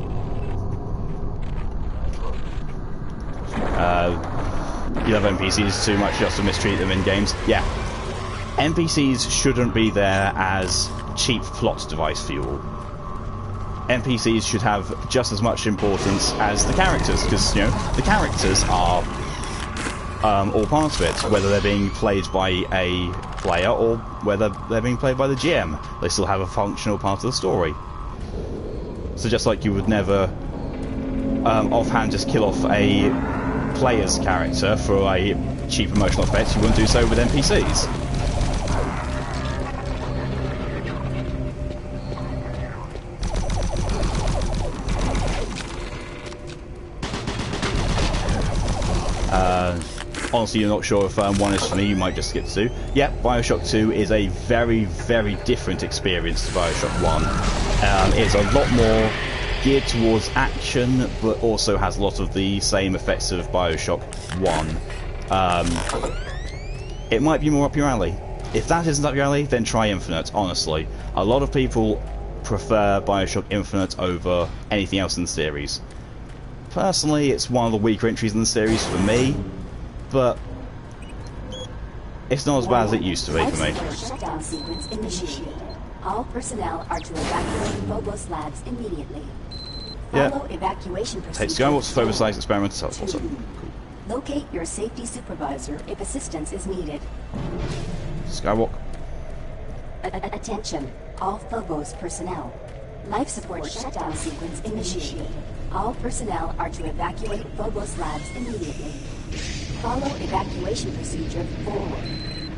You love NPCs too much just to mistreat them in games. Yeah. NPCs shouldn't be there as cheap plot device fuel. NPCs should have just as much importance as the characters, because, you know, the characters are all part of it, whether they're being played by a player or whether they're being played by the GM. They still have a functional part of the story. So just like you would never offhand just kill off a player's character for a cheap emotional effect, you wouldn't do so with NPCs. Honestly, you're not sure if one is for me, you might just skip 2. Yeah, Bioshock 2 is a very, very different experience to Bioshock 1. It's a lot more geared towards action, but also has a lot of the same effects of Bioshock 1. It might be more up your alley. If that isn't up your alley, then try Infinite, honestly. A lot of people prefer Bioshock Infinite over anything else in the series. Personally, it's one of the weaker entries in the series for me, but it's not as bad as it used to be for me. Shutdown sequence initiated. All personnel are to evacuate Phobos Labs immediately. Follow evacuation procedure. Take Skywalk's Phobos Labs experimental teleporter. Cool. Locate your safety supervisor if assistance is needed. Skywalk. Attention, all Phobos personnel. Life support shutdown sequence initiated. All personnel are to evacuate Phobos Labs immediately. Follow evacuation procedure 4,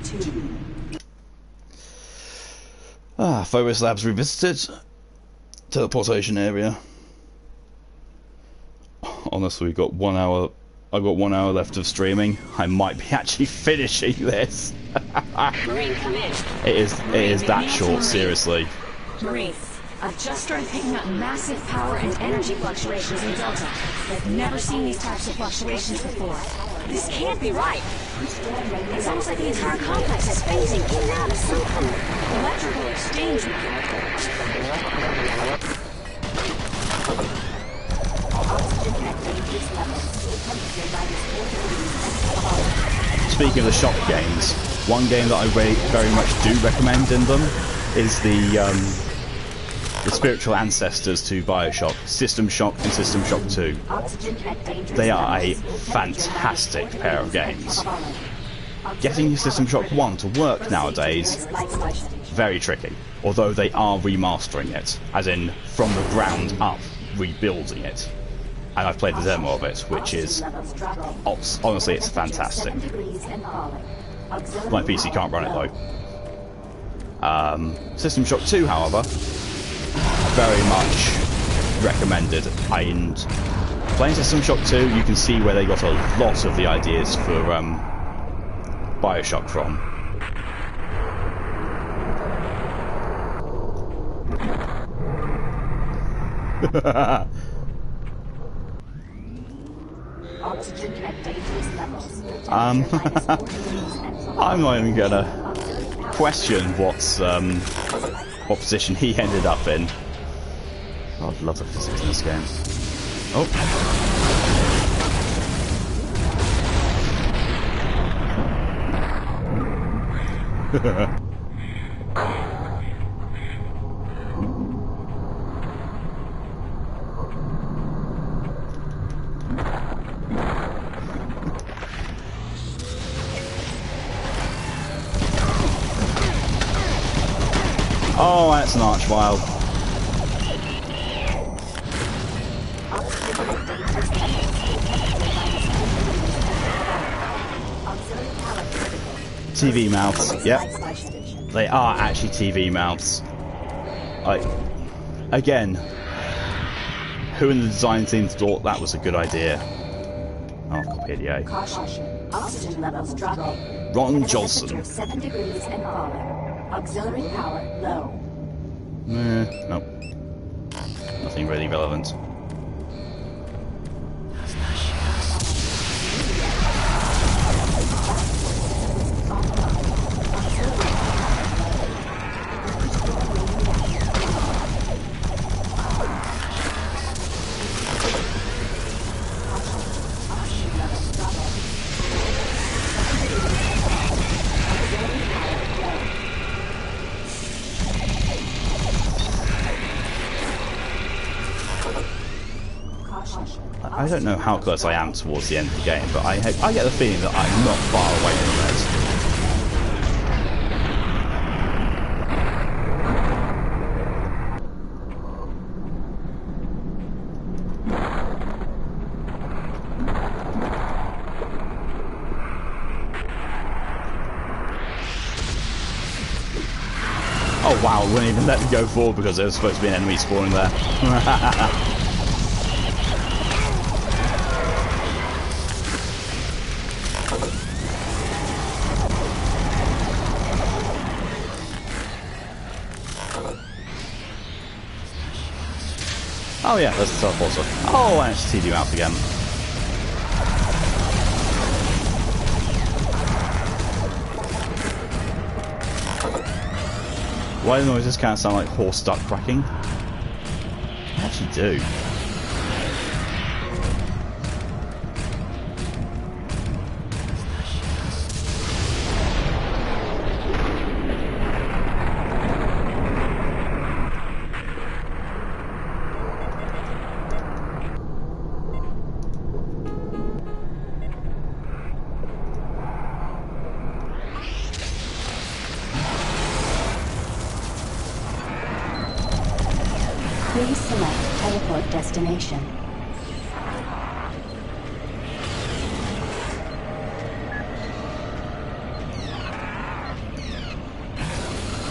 2. Phobos Labs revisited. Teleportation area. Honestly, we've got 1 hour. I've got 1 hour left of streaming. I might be actually finishing this. It is that short, seriously. Marine, I've just started picking up massive power and energy fluctuations in Delta. I've never seen these types of fluctuations before. This can't be right. It's almost like the entire complex is phasing in and out of some kind of electrical exchange. Speaking of the shock games, one game that I very much do recommend in them is the spiritual ancestors to Bioshock, System Shock and System Shock 2. They are a fantastic pair of games. Getting System Shock 1 to work nowadays, very tricky, although they are remastering it, as in from the ground up, rebuilding it. And I've played the demo of it, which is, honestly, it's fantastic. My PC can't run it though. System Shock 2, however, very much recommended. And playing System Shock 2, you can see where they got a lot of the ideas for Bioshock from. I'm not even gonna question what position he ended up in. Oh, I love the physics in this game. Oh. Oh, that's an Archvile. TV mouths, yep. They are actually TV mouths. Again, who in the design team thought that was a good idea? Oh, PDA. Oxygen levels dropping. Ron Jolson. 7 degrees and falling. Auxiliary power low. Nope. Nothing really relevant. I don't know how close I am towards the end of the game, but I get the feeling that I'm not far away from this. Oh wow, it wouldn't even let me go forward because there was supposed to be an enemy spawning there. Oh yeah, that's the teleporter. Oh, and it's TD you out again. Why do the noises kind of sound like horse duck quacking? They actually do. Please select teleport destination.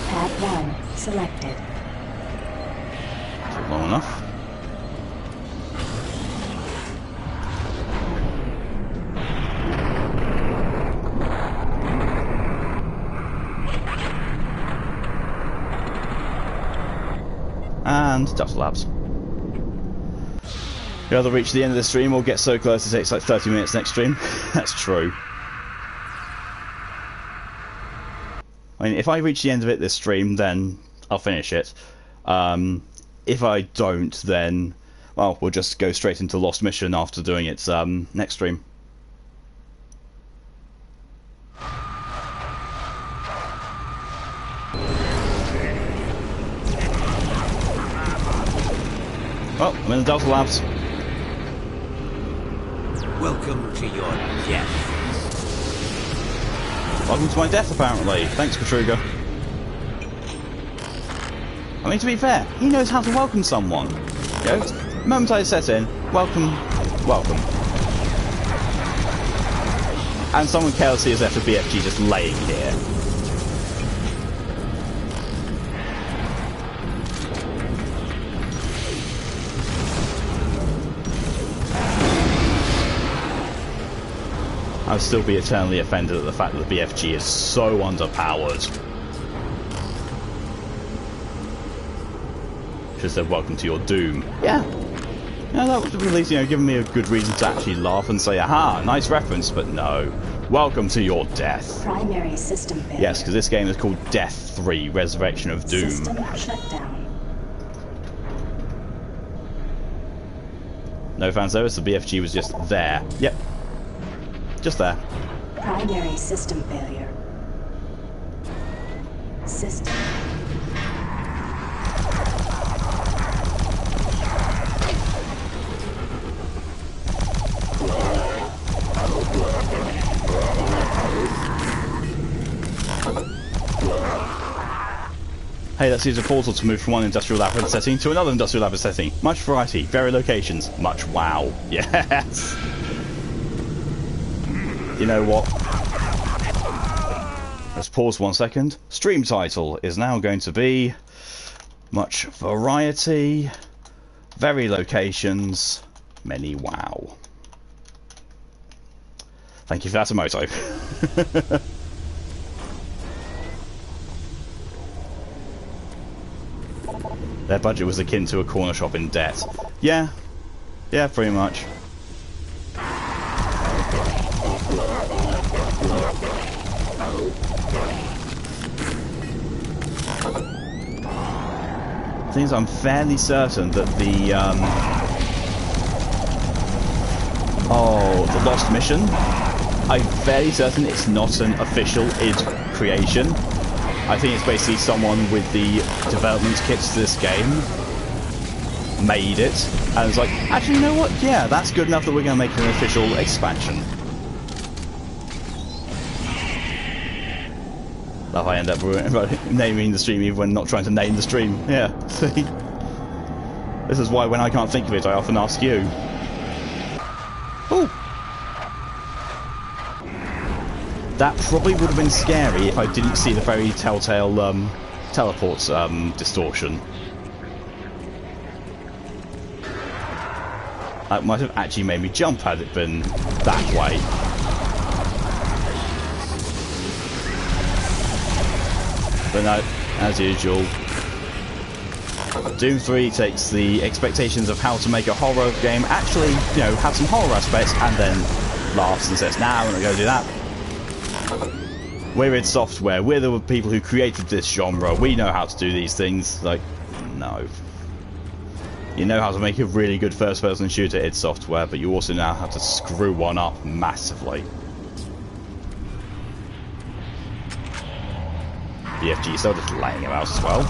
Pad 1 selected. Is it long enough? And Dust Labs. You'll either reach the end of the stream or get so close it takes like 30 minutes next stream. That's true. I mean, if I reach the end of it this stream, then I'll finish it. If I don't, then, well, we'll just go straight into Lost Mission after doing it next stream. Well, I'm in the Delta Labs. Welcome to your death. Welcome to my death, apparently. Thanks, Katruga. I mean, to be fair, he knows how to welcome someone. You know, the moment I set in, welcome, welcome. And someone carelessly is left a BFG just laying here. I'll still be eternally offended at the fact that the BFG is so underpowered. Should have said welcome to your doom. Yeah. Yeah, that would have at least, you know, given me a good reason to actually laugh and say, aha, nice reference, but no. Welcome to your death. Primary system failure. Yes, because this game is called Death 3, Resurrection of Doom. System shutdown. No fan service, the BFG was just there. Yep. Just there. Primary system failure. System. Hey, let's use a portal to move from one industrial labyrinth setting to another industrial labyrinth setting. Much variety, varied locations, much wow. Yes! You know what? Let's pause 1 second. Stream title is now going to be much variety, very locations, many wow. Thank you for that, Emoto. Their budget was akin to a corner shop in debt. Yeah. Yeah, pretty much. Things I'm fairly certain that the the Lost Mission, I'm fairly certain it's not an official id creation. I think it's basically someone with the development kits to this game made it, and it's like, actually, you know what? Yeah, that's good enough that we're going to make an official expansion. Love I end up naming the stream even when not trying to name the stream. Yeah, see? This is why when I can't think of it, I often ask you. Ooh! That probably would have been scary if I didn't see the very telltale teleports distortion. That might have actually made me jump had it been that way. But no, as usual, Doom 3 takes the expectations of how to make a horror game actually, you know, have some horror aspects, and then laughs and says, "Nah, we're not going to do that. We're id Software. We're the people who created this genre. We know how to do these things." Like, no. You know how to make a really good first-person shooter, id Software, but you also know how to screw one up massively. BFG still just laying him out as well.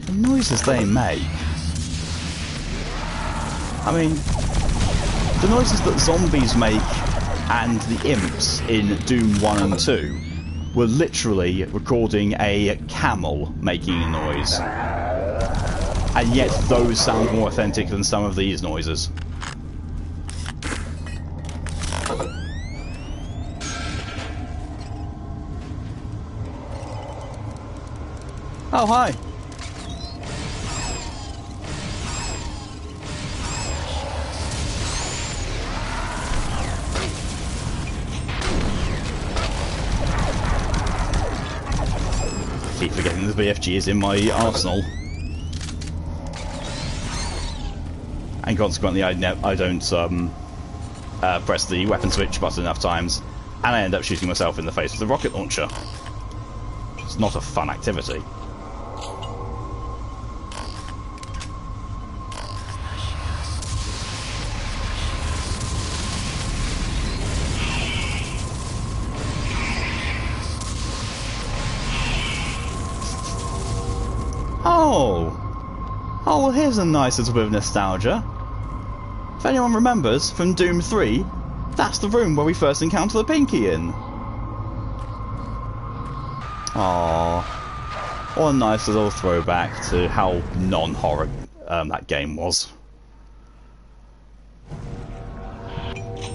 The noises they make. I mean, the noises that zombies make and the imps in Doom 1 and 2 were literally recording a camel making a noise. And yet those sound more authentic than some of these noises. Oh, hi. Keep forgetting the BFG is in my arsenal. And consequently I don't press the weapon switch button enough times, and I end up shooting myself in the face with a rocket launcher. It's not a fun activity. Oh, well, here's a nice little bit of nostalgia. If anyone remembers, from Doom 3, that's the room where we first encounter the Pinky in. Aww. What a nice little throwback to how non-horror that game was.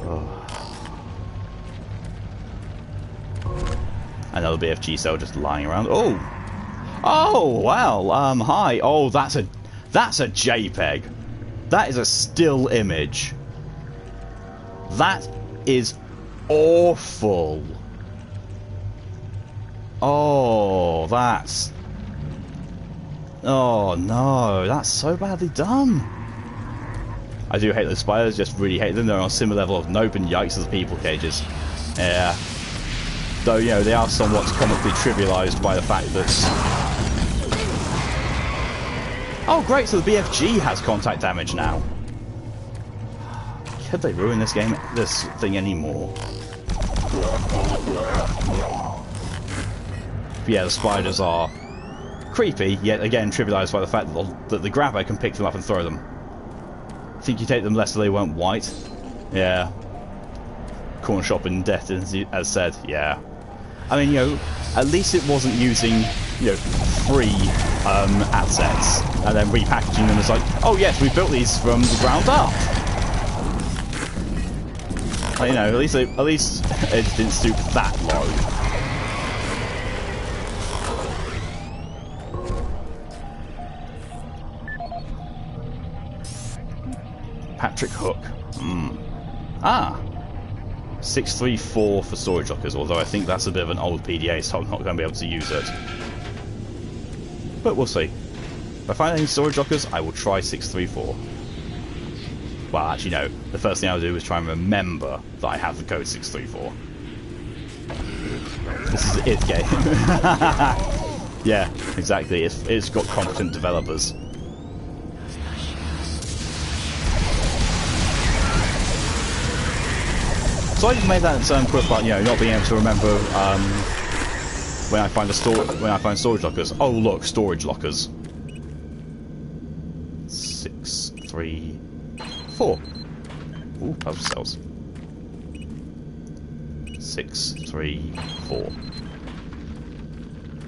Oh. Another BFG cell just lying around. Oh! Oh, wow, hi. Oh, that's a JPEG. That is a still image. That is awful. Oh, that's... Oh, no, that's so badly done. I do hate those spiders, just really hate them. They're on a similar level of nope and yikes as the people cages. Yeah. Though, you know, they are somewhat comically trivialised by the fact that... Oh great, so the BFG has contact damage now. Could they ruin this thing anymore? But yeah, the spiders are creepy, yet again trivialised by the fact that the grabber can pick them up and throw them. Think you take them less so they weren't white? Yeah. Corner shop in death, as said, yeah. I mean, you know, at least it wasn't using, you know, free assets and then repackaging them as like, oh yes, we built these from the ground up. Like, you know, at least it didn't stoop that low. Patrick Hook. Ah. 634 for storage lockers, although I think that's a bit of an old PDA, so I'm not going to be able to use it. But we'll see. If I find any storage lockers, I will try 634. Well, actually no. The first thing I'll do is try and remember that I have the code 634. This is it game. Yeah, exactly. It's got competent developers. So I just made that quick about, you know, not being able to remember when I find storage lockers. Oh look, storage lockers. 6, 3, 4. Ooh, post cells. 6, 3, 4.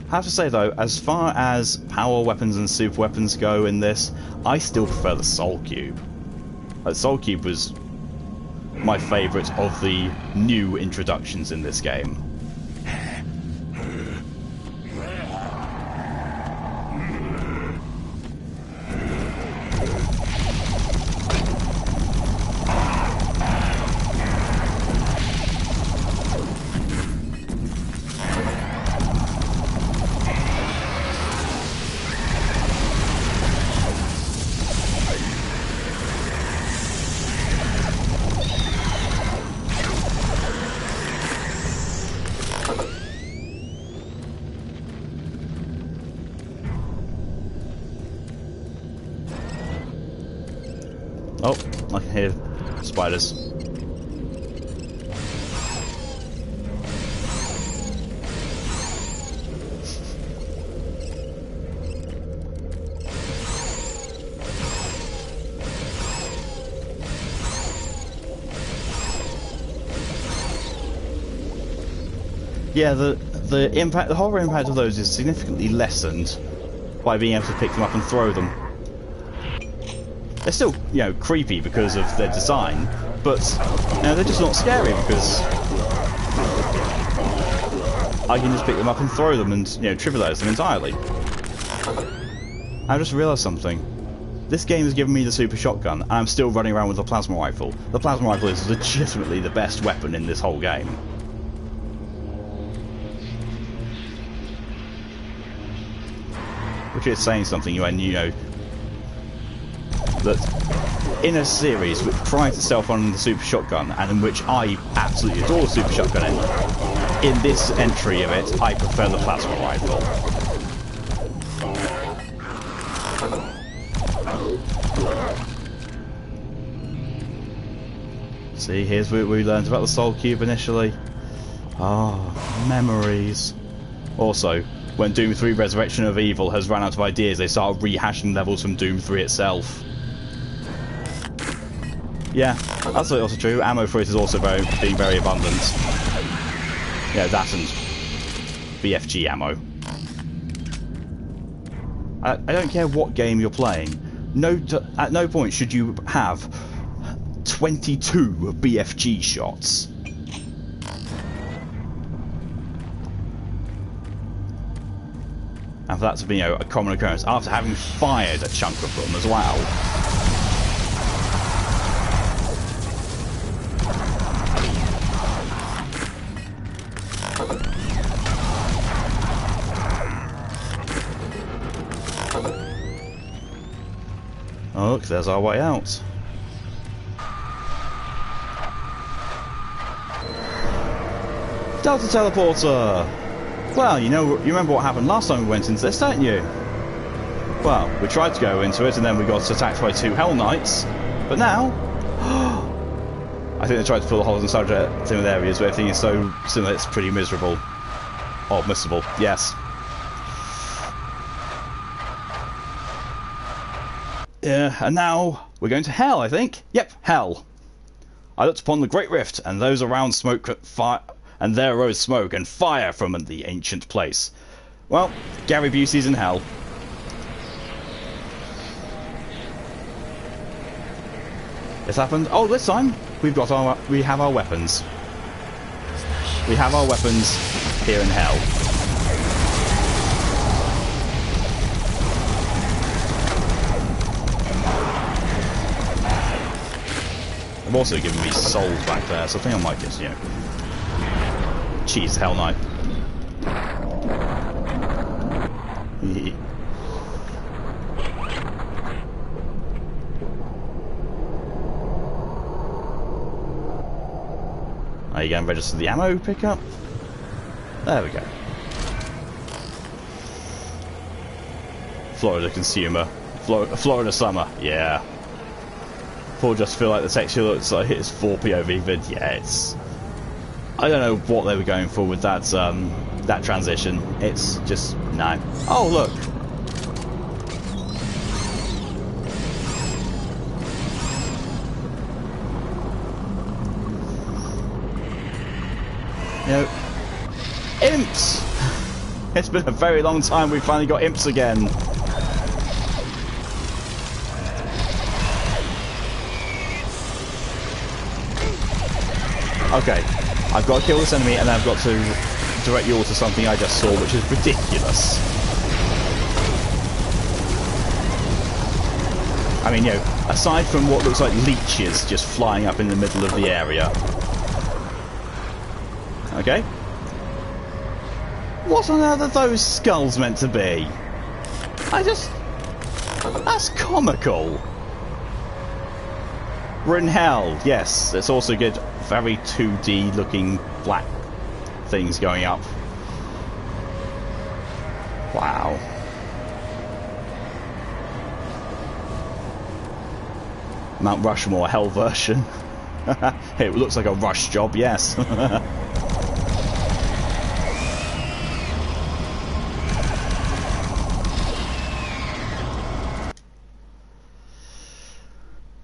I have to say though, as far as power weapons and super weapons go in this, I still prefer the Soul Cube. The Soul Cube was my favourite of the new introductions in this game. Oh, I can hear spiders. Yeah, the impact, the horror impact of those is significantly lessened by being able to pick them up and throw them. They're still, you know, creepy because of their design, but you know, they're just not scary because I can just pick them up and throw them and, you know, trivialize them entirely. I just realised something. This game has given me the super shotgun, and I'm still running around with the plasma rifle. The plasma rifle is legitimately the best weapon in this whole game. Which is saying something when, you know, that in a series which prides itself on the super shotgun, and in which I absolutely adore the super shotgun in this entry of it, I prefer the plasma rifle. See, here's where we learned about the Soul Cube initially. Ah, memories. Also, when Doom 3 Resurrection of Evil has run out of ideas, they start rehashing levels from Doom 3 itself. Yeah, that's also true. Ammo for it is also being very abundant. Yeah, that and BFG ammo. I don't care what game you're playing. At no point should you have 22 BFG shots. And for that to be, you know, a common occurrence after having fired a chunk of them as well. Oh, look, there's our way out. Delta Teleporter! Well, you remember what happened last time we went into this, don't you? Well, we tried to go into it and then we got attacked by 2 Hell Knights, but now... I think they tried to fill the holes in subject similar areas, but everything is so similar it's pretty miserable. Oh, missable, yes. Yeah, and now we're going to Hell, I think. Yep, Hell. I looked upon the Great Rift, and those around and there arose smoke and fire from the ancient place. Well, Gary Busey's in Hell. It's happened. Oh, this time we have our weapons. We have our weapons here in Hell. They've also given me souls back there, so I think I might just, you know, cheese Hell Knight. Are you going to register the ammo pickup? There we go. Florida consumer. Florida summer, yeah. Just feel like the texture looks like it's 4 POV vid. Yeah, I don't know what they were going for with that that transition. It's just no. Oh look. You know, imps! It's been a very long time we finally got imps again. Okay, I've got to kill this enemy and then I've got to direct you all to something I just saw, which is ridiculous. I mean, you know, aside from what looks like leeches just flying up in the middle of the area. Okay. What on earth are those skulls meant to be? That's comical. We're in hell, yes. It's also good, very 2D looking black things going up. Wow. Mount Rushmore hell version. It looks like a rush job, yes.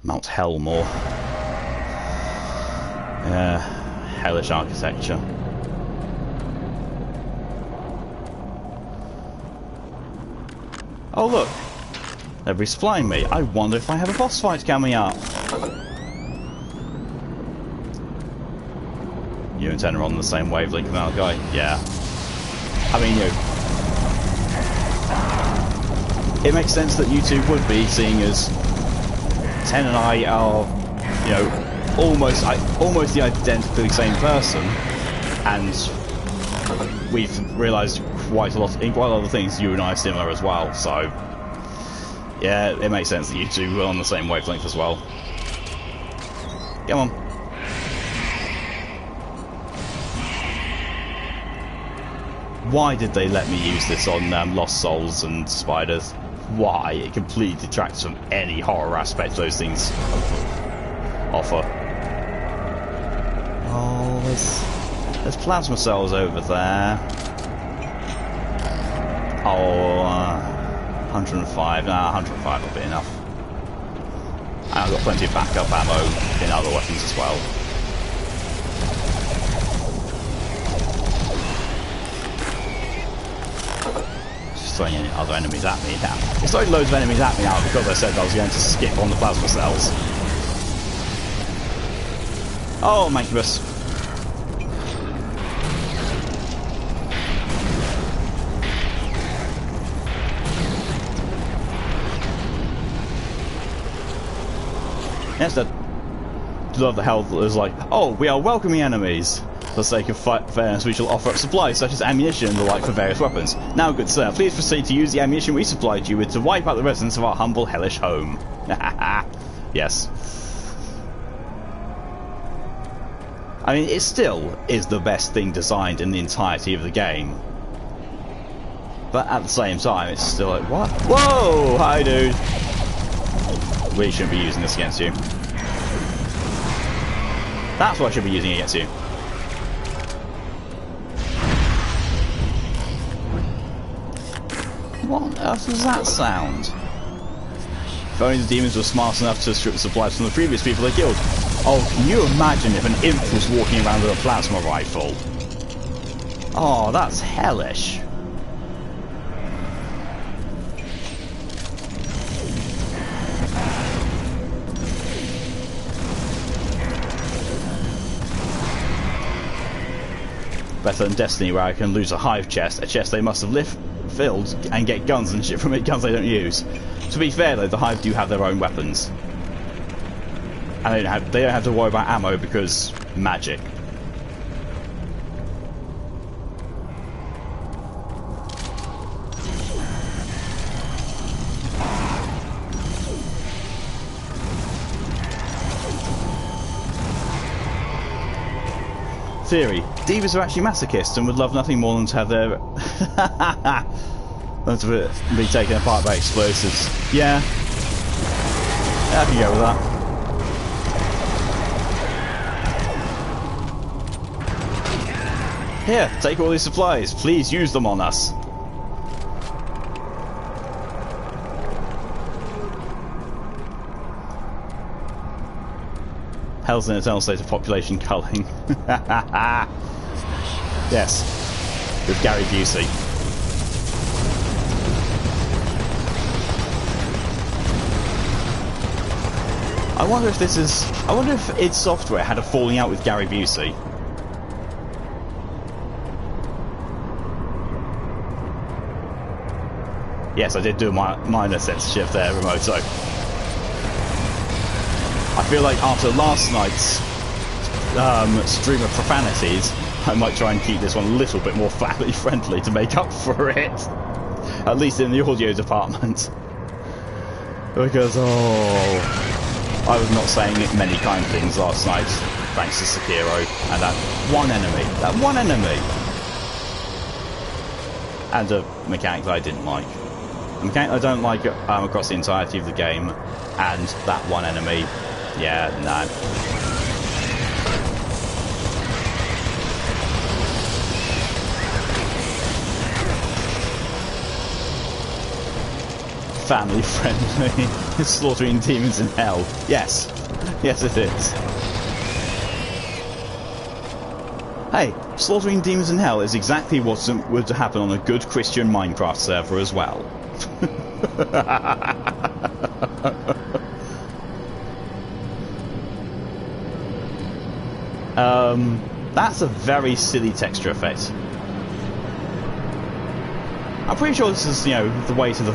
Mount Hellmore. Hellish architecture. Oh look! They're resupplying me. I wonder if I have a boss fight coming up. You and Ten are on the same wavelength with that guy? Yeah. I mean, it makes sense that you two would be, seeing as Ten and I are, you know, almost the identically same person, and we've realised quite a lot of things. You and I are similar as well, so yeah, it makes sense that you two are on the same wavelength as well. Come on. Why did they let me use this on Lost Souls and Spiders? Why? It completely detracts from any horror aspect those things offer. Oh, there's plasma cells over there. Oh, 105. Nah, 105 will be enough. And I've got plenty of backup ammo in other weapons as well. Throwing any other enemies at me now. It's throwing loads of enemies at me now because I said I was going to skip on the plasma cells. Oh, Mancubus. Yes, that love the health is like, oh, we are welcoming enemies. For the sake of fairness, we shall offer up supplies such as ammunition and the like for various weapons. Now, good sir, please proceed to use the ammunition we supplied you with to wipe out the residents of our humble hellish home. Yes. I mean, it still is the best thing designed in the entirety of the game. But at the same time, it's still like, what? Whoa! Hi, dude! We shouldn't be using this against you. That's what I should be using against you. What on earth was that sound? If only the demons were smart enough to strip the supplies from the previous people they killed. Oh, can you imagine if an imp was walking around with a plasma rifle? Oh, that's hellish. Better than Destiny, where I can lose a hive chest, a chest they must have filled, and get guns and shit from it, guns they don't use. To be fair though, the hive do have their own weapons. And they don't have to worry about ammo because magic. Theory. Divas are actually masochists and would love nothing more than to have their... than to be taken apart by explosives. Yeah. I can go with that. Here, take all these supplies. Please use them on us. Hell's in eternal state of population culling. Yes. With Gary Busey. I wonder if this is... I wonder if id Software had a falling out with Gary Busey. Yes, I did do a minor censorship there, Remoto. I feel like after last night's stream of profanities, I might try and keep this one a little bit more family friendly to make up for it. At least in the audio department. Because, oh... I was not saying many kind things last night, thanks to Sekiro, and that one enemy. That one enemy! And a mechanic that I didn't like. A mechanic I don't like across the entirety of the game, and that one enemy. Yeah, no. Family friendly. Slaughtering demons in hell. Yes. Yes, it is. Hey, slaughtering demons in hell is exactly what would happen on a good Christian Minecraft server as well. That's a very silly texture effect. I'm pretty sure this is, you know, the way to the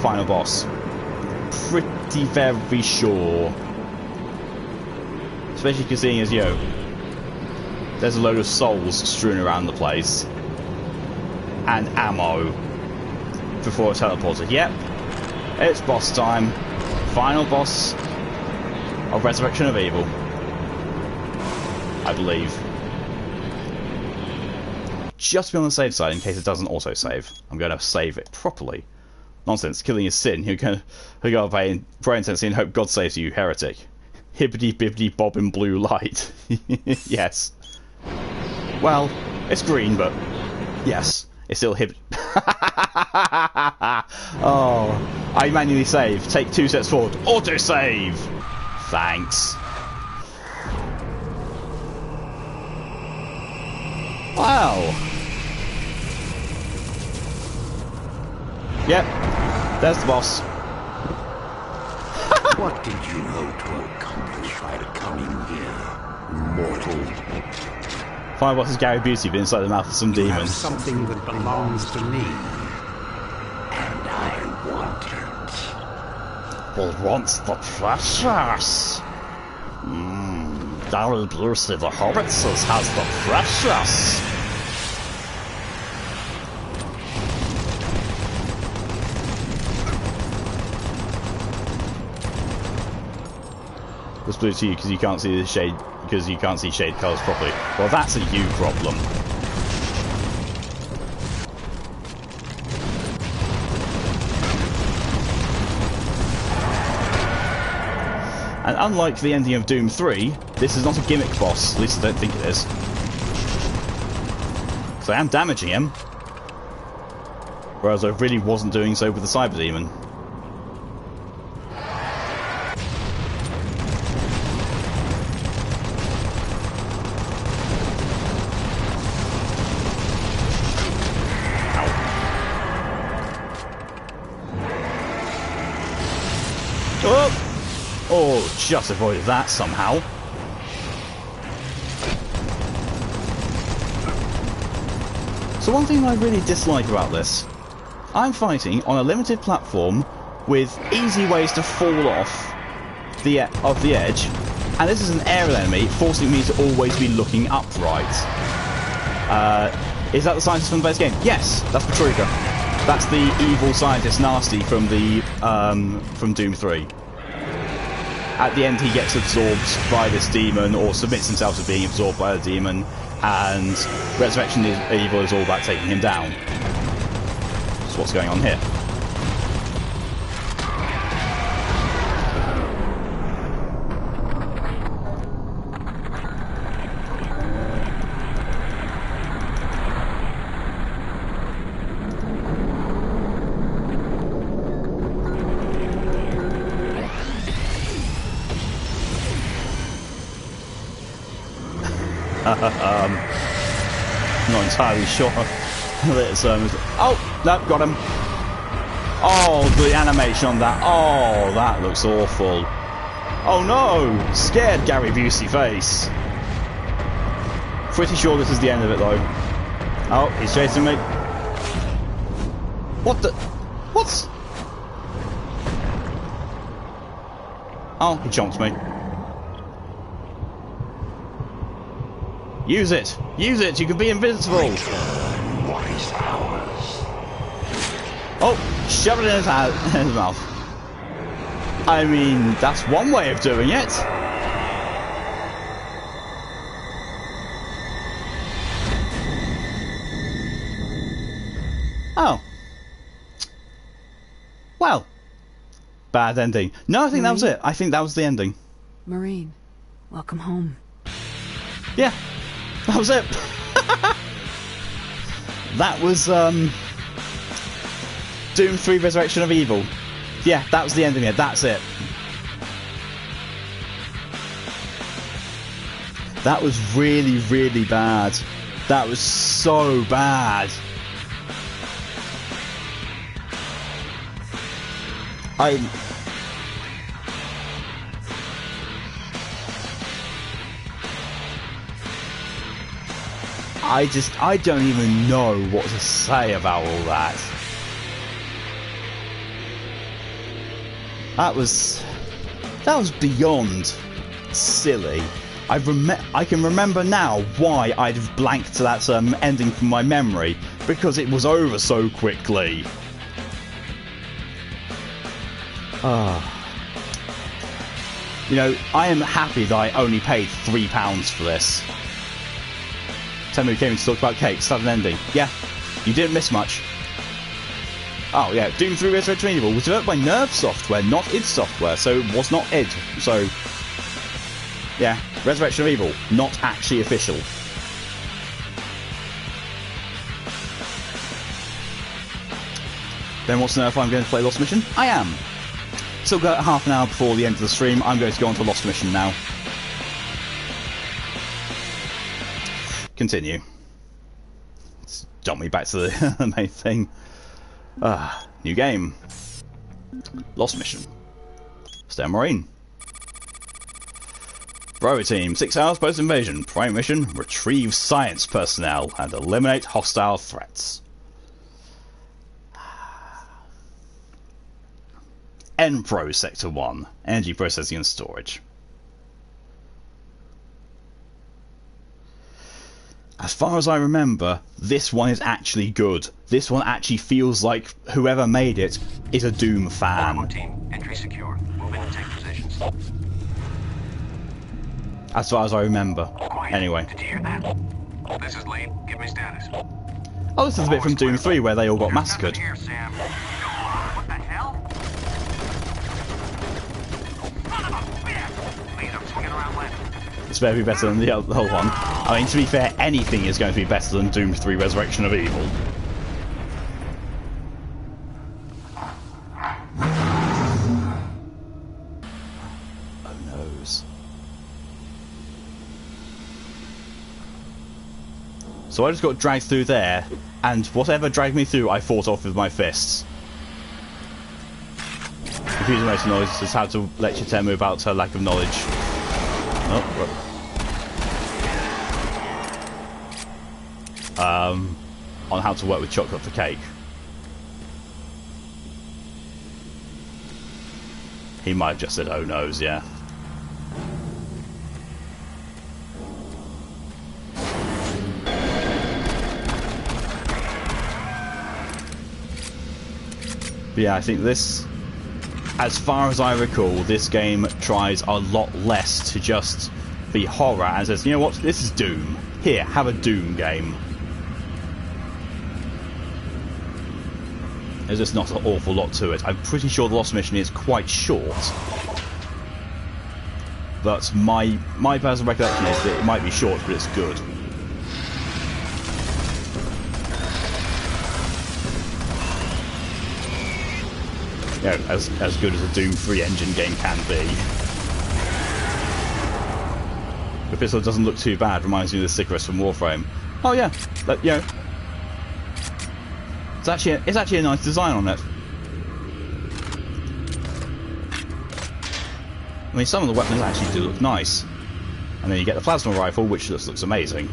final boss. Pretty very sure. Especially because seeing as, you know, there's a load of souls strewn around the place. And ammo. Before a teleporter. Yep. It's boss time. Final boss of Resurrection of Evil. I believe. Just to be on the safe side in case it doesn't auto-save. I'm going to save it properly. Nonsense, killing is sin. You're going to pray intensely and hope God saves you, heretic. Hibbity-bibbity bob in blue light. Yes. Well, it's green, but yes, it's still hibbity. Oh, I manually save. Take 2 steps forward. Auto-save! Thanks. Wow. Yep, there's the boss. What did you hope to accomplish by coming here, mortal? Final boss is Gary Busey, but inside the mouth of some You have demons. something that belongs to me, and I want it. Well, wants the precious. Gary Busey, the Hobbit says, has the precious. It's blue to you because you can't see the shade, because you can't see shade colours properly. Well, that's a you problem. And unlike the ending of Doom 3, this is not a gimmick boss, at least I don't think it is. Because I am damaging him. Whereas I really wasn't doing so with the Cyber Demon. Oh, just avoided that somehow. So one thing I really dislike about this, I'm fighting on a limited platform with easy ways to fall off the edge, and this is an aerial enemy forcing me to always be looking upright. Is that the scientist from the base game? Yes, that's Patruka. That's the evil scientist Nasty from the from Doom 3. At the end, he gets absorbed by this demon, or submits himself to being absorbed by a demon, and Resurrection of Evil is all about taking him down. That's what's going on here. Not entirely sure that it's oh, no, got him. Oh, the animation on that. Oh, that looks awful. Oh no! Scared Gary Busey face. Pretty sure this is the end of it though. Oh, he's chasing me. What the? What's? Oh, he jumped me. Use it! Use it! You can be invincible! Oh! Shove it in his mouth. I mean, that's one way of doing it. Oh. Well. Bad ending. No, I think that was it. I think that was the ending. Marine, welcome home. Yeah. That was it. That was, Doom 3 Resurrection of Evil. Yeah, that was the ending here. That's it. That was really, really bad. That was so bad. I don't even know what to say about all that. That was beyond silly. I can remember now why I'd have blanked that ending from my memory, because it was over so quickly. You know, I am happy that I only paid £3 for this. Temu came in to talk about cakes, that an ending. Yeah, you didn't miss much. Oh yeah, Doom 3 Resurrection of Evil was developed by Nerve Software, not id Software, so it was not id. So, yeah, Resurrection of Evil, not actually official. Then wants to know if I'm going to play Lost Mission? I am. Still got half an hour before the end of the stream. I'm going to go on to Lost Mission now. Continue. Let's jump me back to the main thing. New game. Lost Mission. Stay on Marine. Bravo Team, 6 hours post-invasion. Prime mission, retrieve science personnel and eliminate hostile threats. N-Pro Sector 1. Energy processing and storage. As far as I remember, this one is actually good. This one actually feels like whoever made it is a Doom fan. Bravo team, entry secure. Move in and take positions. As far as I remember. Quiet. Anyway. Did you hear that? This is Lee. Give me status. Oh, this is a bit from Doom 3 where they all got massacred. Here, Sam. What the hell? Lead, I'm swinging around left. It's better be better than the whole one. I mean, to be fair, anything is going to be better than Doom 3 Resurrection of Evil. Oh noes. So I just got dragged through there, and whatever dragged me through, I fought off with my fists. Confusing most noise is how to lecture Temu about her lack of knowledge. Oh, on how to work with chocolate for cake. He might have just said, oh noes, yeah. But yeah, I think this, as far as I recall, this game tries a lot less to just be horror and says, you know what, this is Doom. Here, have a Doom game. There's just not an awful lot to it. I'm pretty sure the Lost Mission is quite short. But my personal recollection is that it might be short, but it's good. You know, as good as a Doom 3 engine game can be. The pistol doesn't look too bad. Reminds me of the cigarettes from Warframe. Oh yeah, but, you know, it's actually a nice design on it. I mean, some of the weapons actually do look nice. And then you get the plasma rifle, which just looks amazing.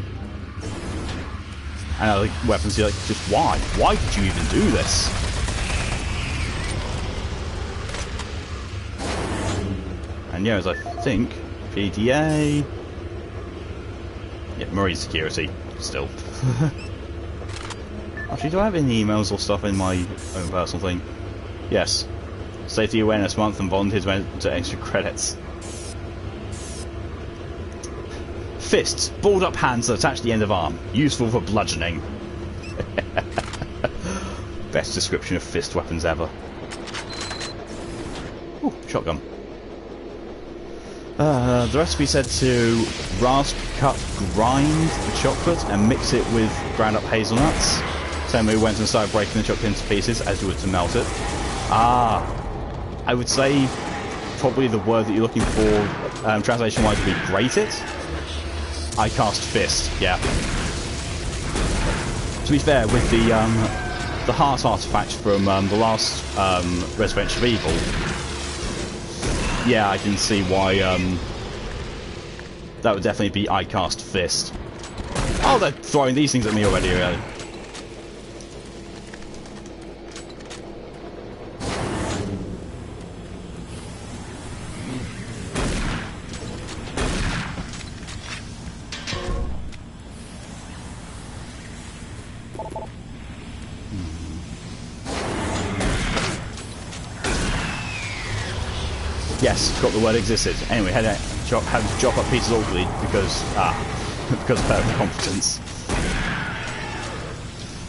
And other weapons, you're like, just why? Why did you even do this? And yeah, as I think, PDA... Yeah, marine security, still. Actually, do I have any emails or stuff in my own personal thing? Yes. Safety Awareness Month and volunteers went to extra credits. Fists, balled up hands that attach the end of arm. Useful for bludgeoning. Best description of fist weapons ever. Ooh, shotgun. The recipe said to rasp, cut, grind the chocolate and mix it with ground up hazelnuts. Same way we went and started breaking the chocolate into pieces as you would to melt it. Ah, I would say probably the word that you're looking for, translation-wise, would be grate it. I cast fist, yeah. To be fair, with the heart artifact from the last Resurrection of Evil, yeah, I can see why that would definitely be I cast fist. Oh, they're throwing these things at me already, really. Yes, got the word existed. Anyway, had to chop up pieces awkwardly because because of her competence.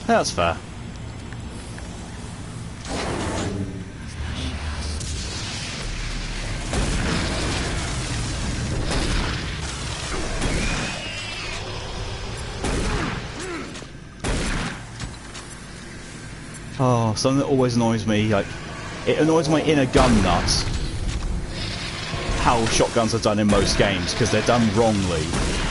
That's fair. Oh, something that always annoys me, like, it annoys my inner gun nuts how shotguns are done in most games, because they're done wrongly.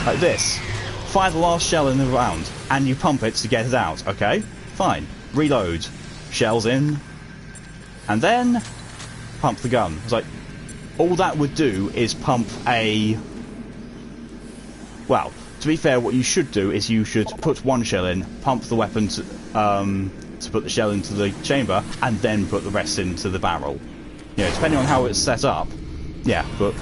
Like this. Fire the last shell in the round, and you pump it to get it out, okay? Fine. Reload. Shells in. And then pump the gun. It's like, all that would do is pump a... Well, to be fair, what you should do is you should put one shell in, pump the weapon to put the shell into the chamber, and then put the rest into the barrel. You know, depending on how it's set up. Yeah, but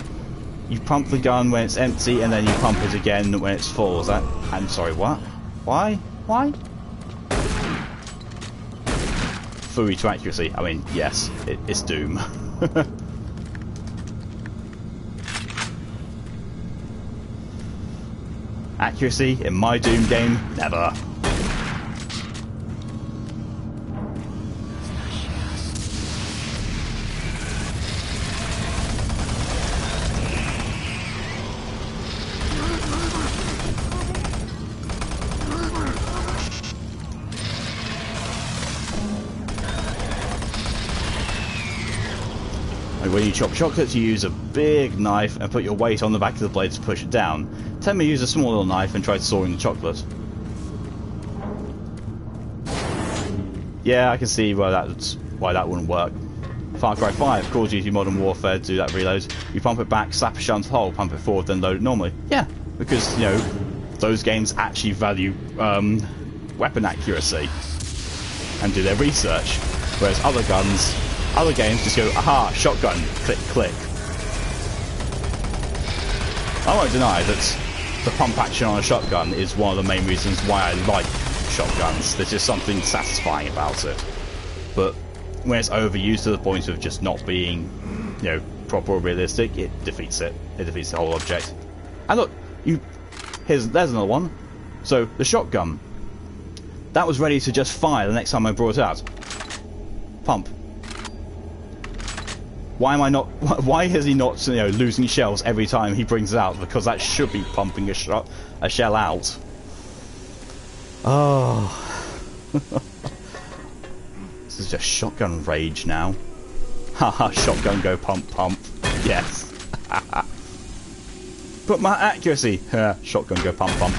you pump the gun when it's empty, and then you pump it again when it's full. Is that... I'm sorry, what? Why? Why? Fooey to accuracy. I mean, yes, it's Doom. Accuracy in my Doom game? Never. When you chop chocolates, you use a big knife and put your weight on the back of the blade to push it down. Tell me use a small little knife and try sawing the chocolate. Yeah, I can see why that wouldn't work. Far Cry 5, Call of Duty Modern Warfare, do that reload. You pump it back, slap a shunt hole, pump it forward, then load it normally. Yeah, because, you know, those games actually value weapon accuracy and do their research. Whereas other games just go, aha, shotgun, click, click. I won't deny that the pump action on a shotgun is one of the main reasons why I like shotguns. There's just something satisfying about it. But when it's overused to the point of just not being, you know, proper or realistic, it defeats it. It defeats the whole object. And look, there's another one. So, the shotgun. That was ready to just fire the next time I brought it out. Pump. Why am I not? Why is he not, you know, losing shells every time he brings it out? Because that should be pumping a shell out. Oh, this is just shotgun rage now. Haha, shotgun go pump pump. Yes. But my accuracy! Shotgun go pump pump.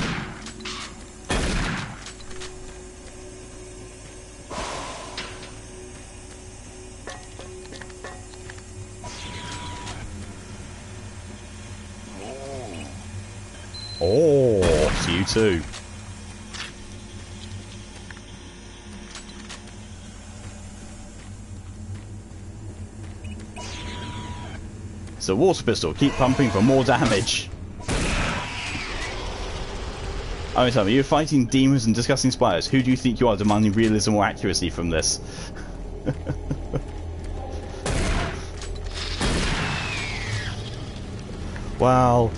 Oh, it's you too. It's a water pistol. Keep pumping for more damage. Oh, tell me, you're fighting demons and disgusting spiders. Who do you think you are, demanding realism or accuracy from this? Well,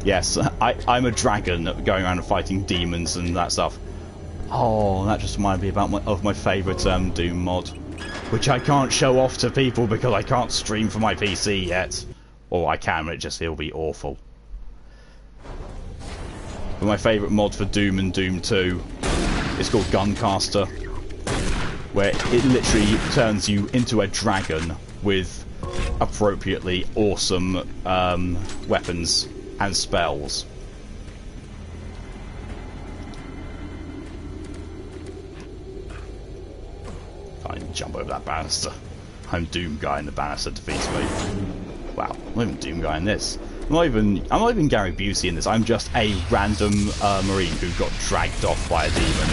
yes, I'm a dragon going around and fighting demons and that stuff. Oh, that just reminded me of my favourite Doom mod, which I can't show off to people because I can't stream for my PC yet. Or I can, but it'll be awful. But my favourite mod for Doom and Doom 2 is called Guncaster, where it literally turns you into a dragon with appropriately awesome weapons and spells. Can't even jump over that banister. I'm Doom Guy and the banister defeats me. Wow, I'm not even Doom Guy in this. I'm not even Gary Busey in this. I'm just a random marine who got dragged off by a demon.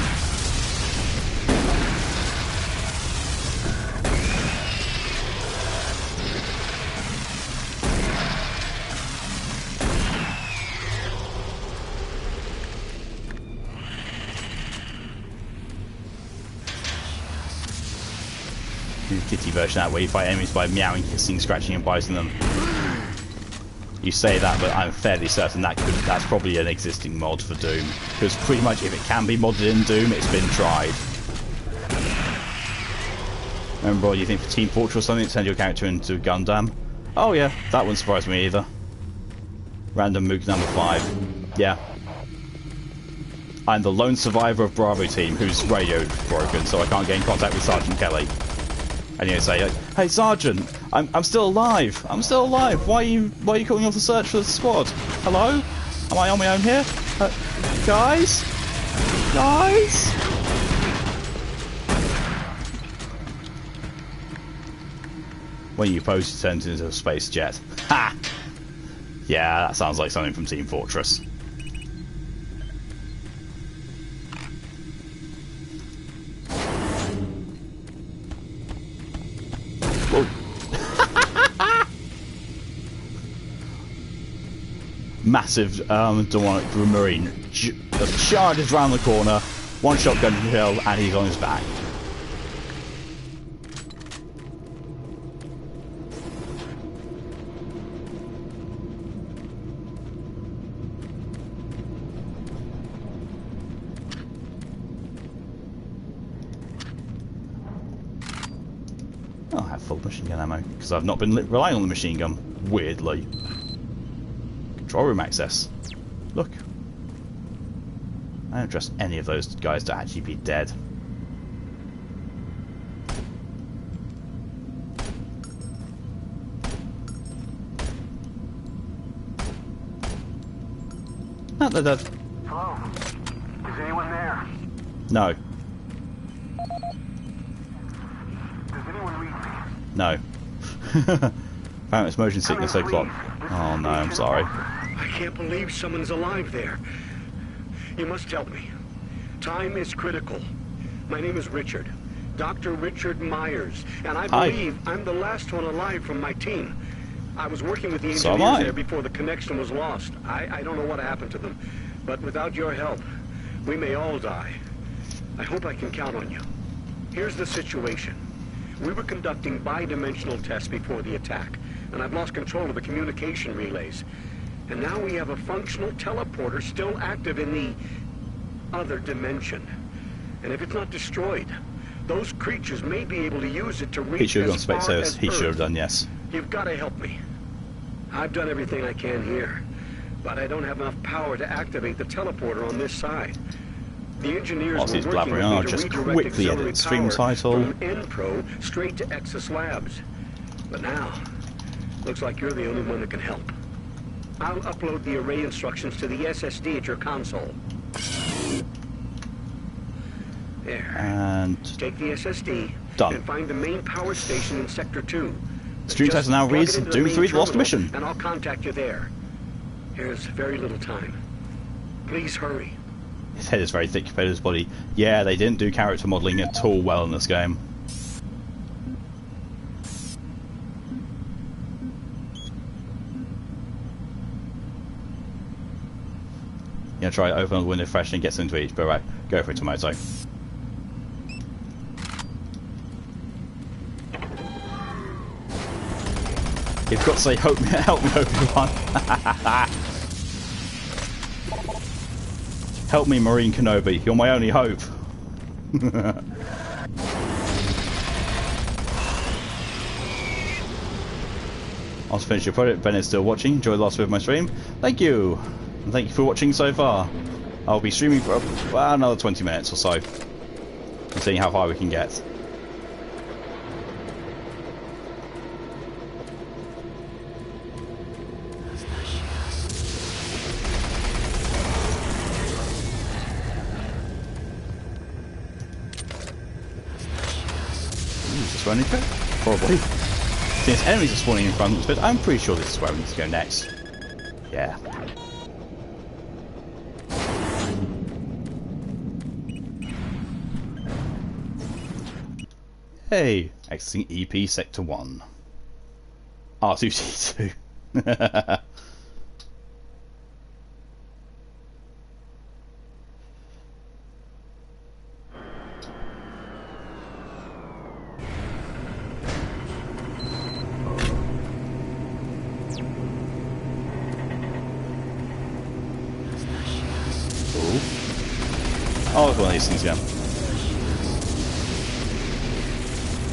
Kitty version out where you fight enemies by meowing, hissing, scratching and biting them. You say that, but I'm fairly certain that's probably an existing mod for Doom, because pretty much if it can be modded in Doom, it's been tried. Remember what you think for Team Fortress or something? Send your character into Gundam. Oh yeah, that wouldn't surprise me either. Random Moog number 5. Yeah. I'm the lone survivor of Bravo Team whose radio's broken, so I can't get in contact with Sergeant Kelly. And you say, "Hey Sergeant, I'm still alive. I'm still alive. Why are you calling off the search for the squad? Hello? Am I on my own here? Guys? Guys?" When you pose, it turns into a space jet. Ha! Yeah, that sounds like something from Team Fortress. Massive demonic marine just charges round the corner, one shotgun kill, and he's on his back. I'll have full machine gun ammo because I've not been relying on the machine gun, weirdly. Control room access. Look. I don't trust any of those guys to actually be dead. No, they're dead. Hello? Is anyone there? No. Does anyone read me? No. Apparently it's motion sickness o'clock. Oh no, I'm sorry. I can't believe someone's alive there. You must help me. Time is critical. My name is Richard. Dr. Richard Myers. And I believe I'm the last one alive from my team. I was working with the engineers there before the connection was lost. I don't know what happened to them. But without your help, we may all die. I hope I can count on you. Here's the situation. We were conducting bi-dimensional tests before the attack, and I've lost control of the communication relays. And now we have a functional teleporter still active in the other dimension. And if it's not destroyed, those creatures may be able to use it to reach He should have as gone far space as He should have Earth. done, yes. You've got to help me. I've done everything I can here, but I don't have enough power to activate the teleporter on this side. The engineers Whilst he's were working blabbering on, with me to just redirect quickly auxiliary edit stream power title. from N-Pro straight to Exus Labs. But now, looks like you're the only one that can help. I'll upload the array instructions to the SSD at your console. There. And Take the SSD done. and find the main power station in Sector 2. Stream Tester now Just plug reads it into Doom the main 3 Lost terminal, Mission. and I'll contact you there. There's very little time. Please hurry. His head is very thick compared to his body. Yeah, they didn't do character modelling at all well in this game. Yeah, try to open up the window fresh and gets into each, but right, go for it, Tomato. You've got to say, help me, Obi-Wan. Help me, Marine Kenobi. You're my only hope. I'll finish your project. Ben is still watching. Enjoy the last bit of my stream. Thank you. And thank you for watching so far. I'll be streaming for another 20 minutes or so. And seeing how far we can get. Is this where I need to go? Probably. Since enemies are spawning in front of us, but I'm pretty sure this is where we need to go next. Yeah. Hey, exiting EP Sector 1. R2-D2. Oh, it's one of these things, yeah.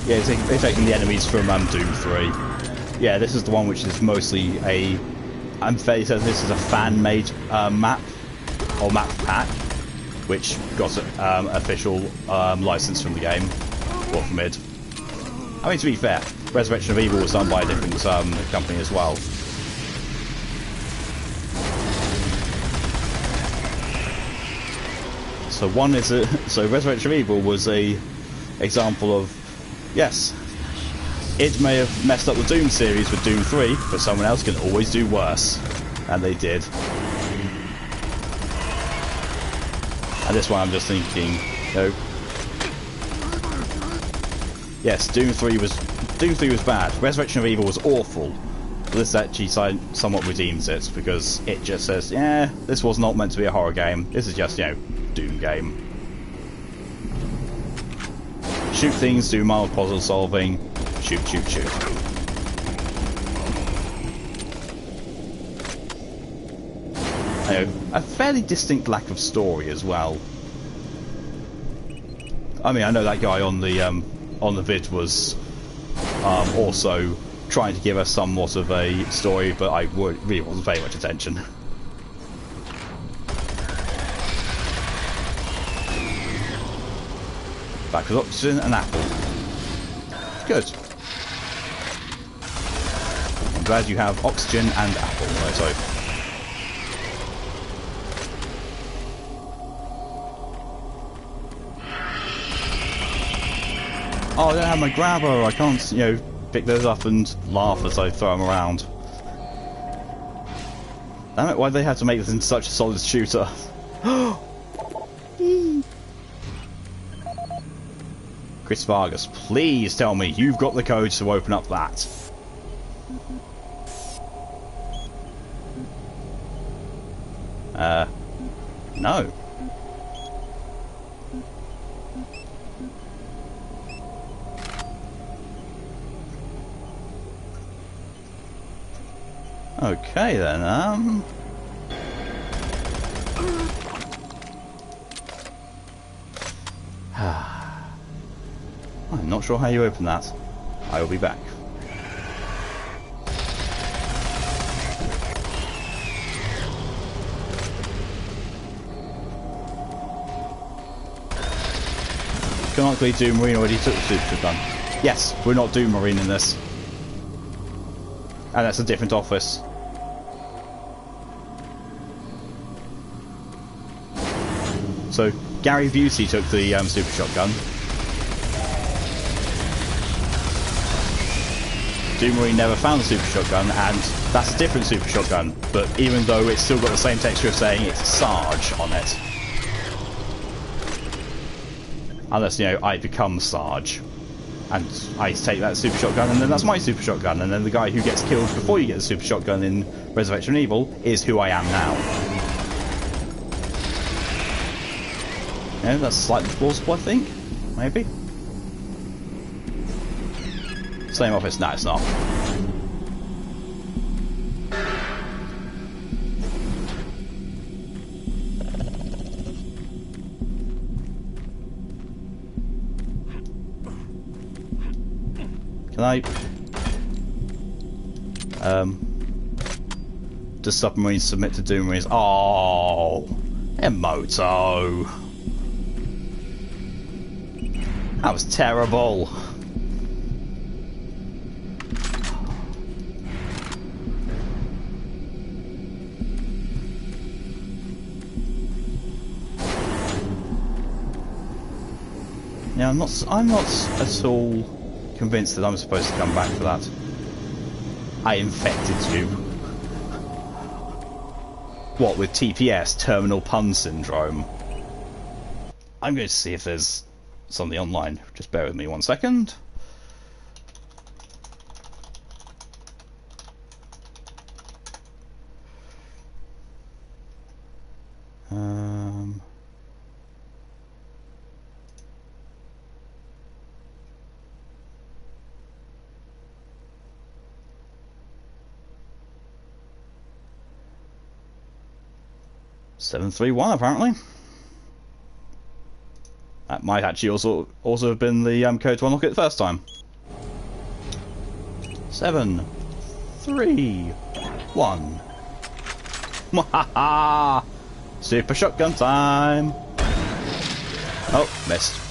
Yeah, it's taking the enemies from Doom 3. Yeah, this is the one which is mostly a... I'm fairly certain this is a fan-made map, or map pack, which got an official license from the game, or from id. I mean, to be fair, Resurrection of Evil was done by a different company as well. So one is so Resurrection of Evil was a example of, yes, it may have messed up the Doom series with Doom 3, but someone else can always do worse, and they did. And this one I'm just thinking, you know, yes, Doom 3 was bad. Resurrection of Evil was awful. But this actually somewhat redeems it, because it just says, yeah, this was not meant to be a horror game. This is just, you know, Doom game. Shoot things, do mild puzzle solving, shoot, shoot, shoot. You know, a fairly distinct lack of story as well. I mean, I know that guy on the vid was also trying to give us somewhat of a story, but I really wasn't paying much attention. Back with oxygen and apple. Good. I'm glad you have oxygen and apple. Right, so. Oh, I don't have my grabber. I can't, you know, pick those up and laugh as I throw them around. Damn it! Why'd they have to make this into such a solid shooter? Chris Vargas, please tell me you've got the code to open up that. No. Okay then, I'm not sure how you open that. I will be back. Canonically, Doom Marine already took the super done. Yes, we're not Doom Marine in this. And that's a different office. So Gary Busey took the super shotgun. Doomery never found the super shotgun, and that's a different super shotgun. But even though it's still got the same texture of saying it's Sarge on it, unless, you know, I become Sarge and I take that super shotgun, and then that's my super shotgun, and then the guy who gets killed before you get the super shotgun in Resurrection of Evil is who I am now. Yeah, that's slightly plausible, I think. Maybe. Same office? No, it's not. Can I... Does submarines submit to Doomeries? Oh! Emoto! That was terrible! Yeah, I'm not at all convinced that I'm supposed to come back for that. I infected you. What, with TPS, Terminal Pun Syndrome? I'm going to see if there's something online. Just bear with me 1 second. $731 apparently. That might actually also have been the code to unlock it the first time. 7, 3, 1. Mwahaha! Super shotgun time! Oh, missed.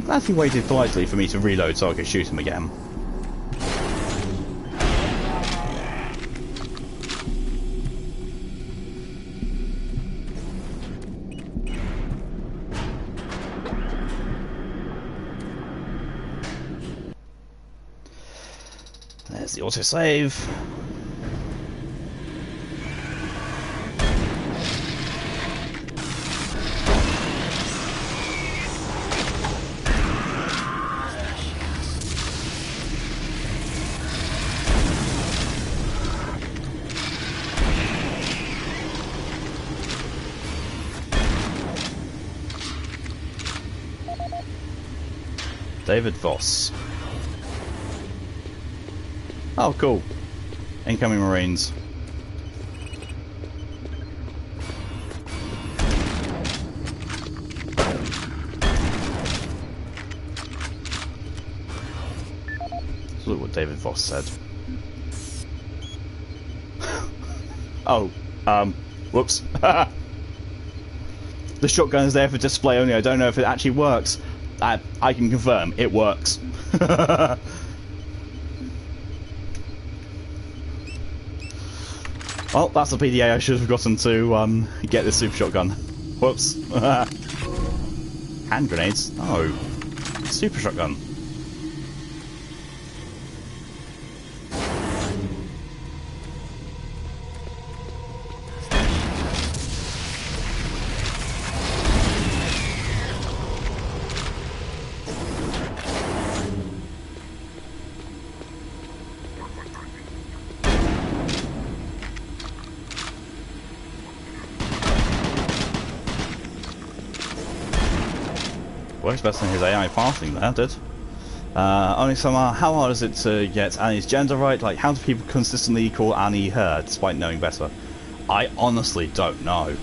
Glad he waited politely for me to reload so I could shoot him again. There's the autosave. David Voss. Oh, cool. Incoming Marines. Let's look what David Voss said. Oh, whoops. The shotgun is there for display only. I don't know if it actually works. I can confirm, it works. Well, that's the PDA I should have gotten to get this super shotgun. Whoops. Hand grenades? No. Super shotgun. Works better than his AI passing there, did. Only somehow, how hard is it to get Annie's gender right? Like, how do people consistently call Annie her, despite knowing better? I honestly don't know.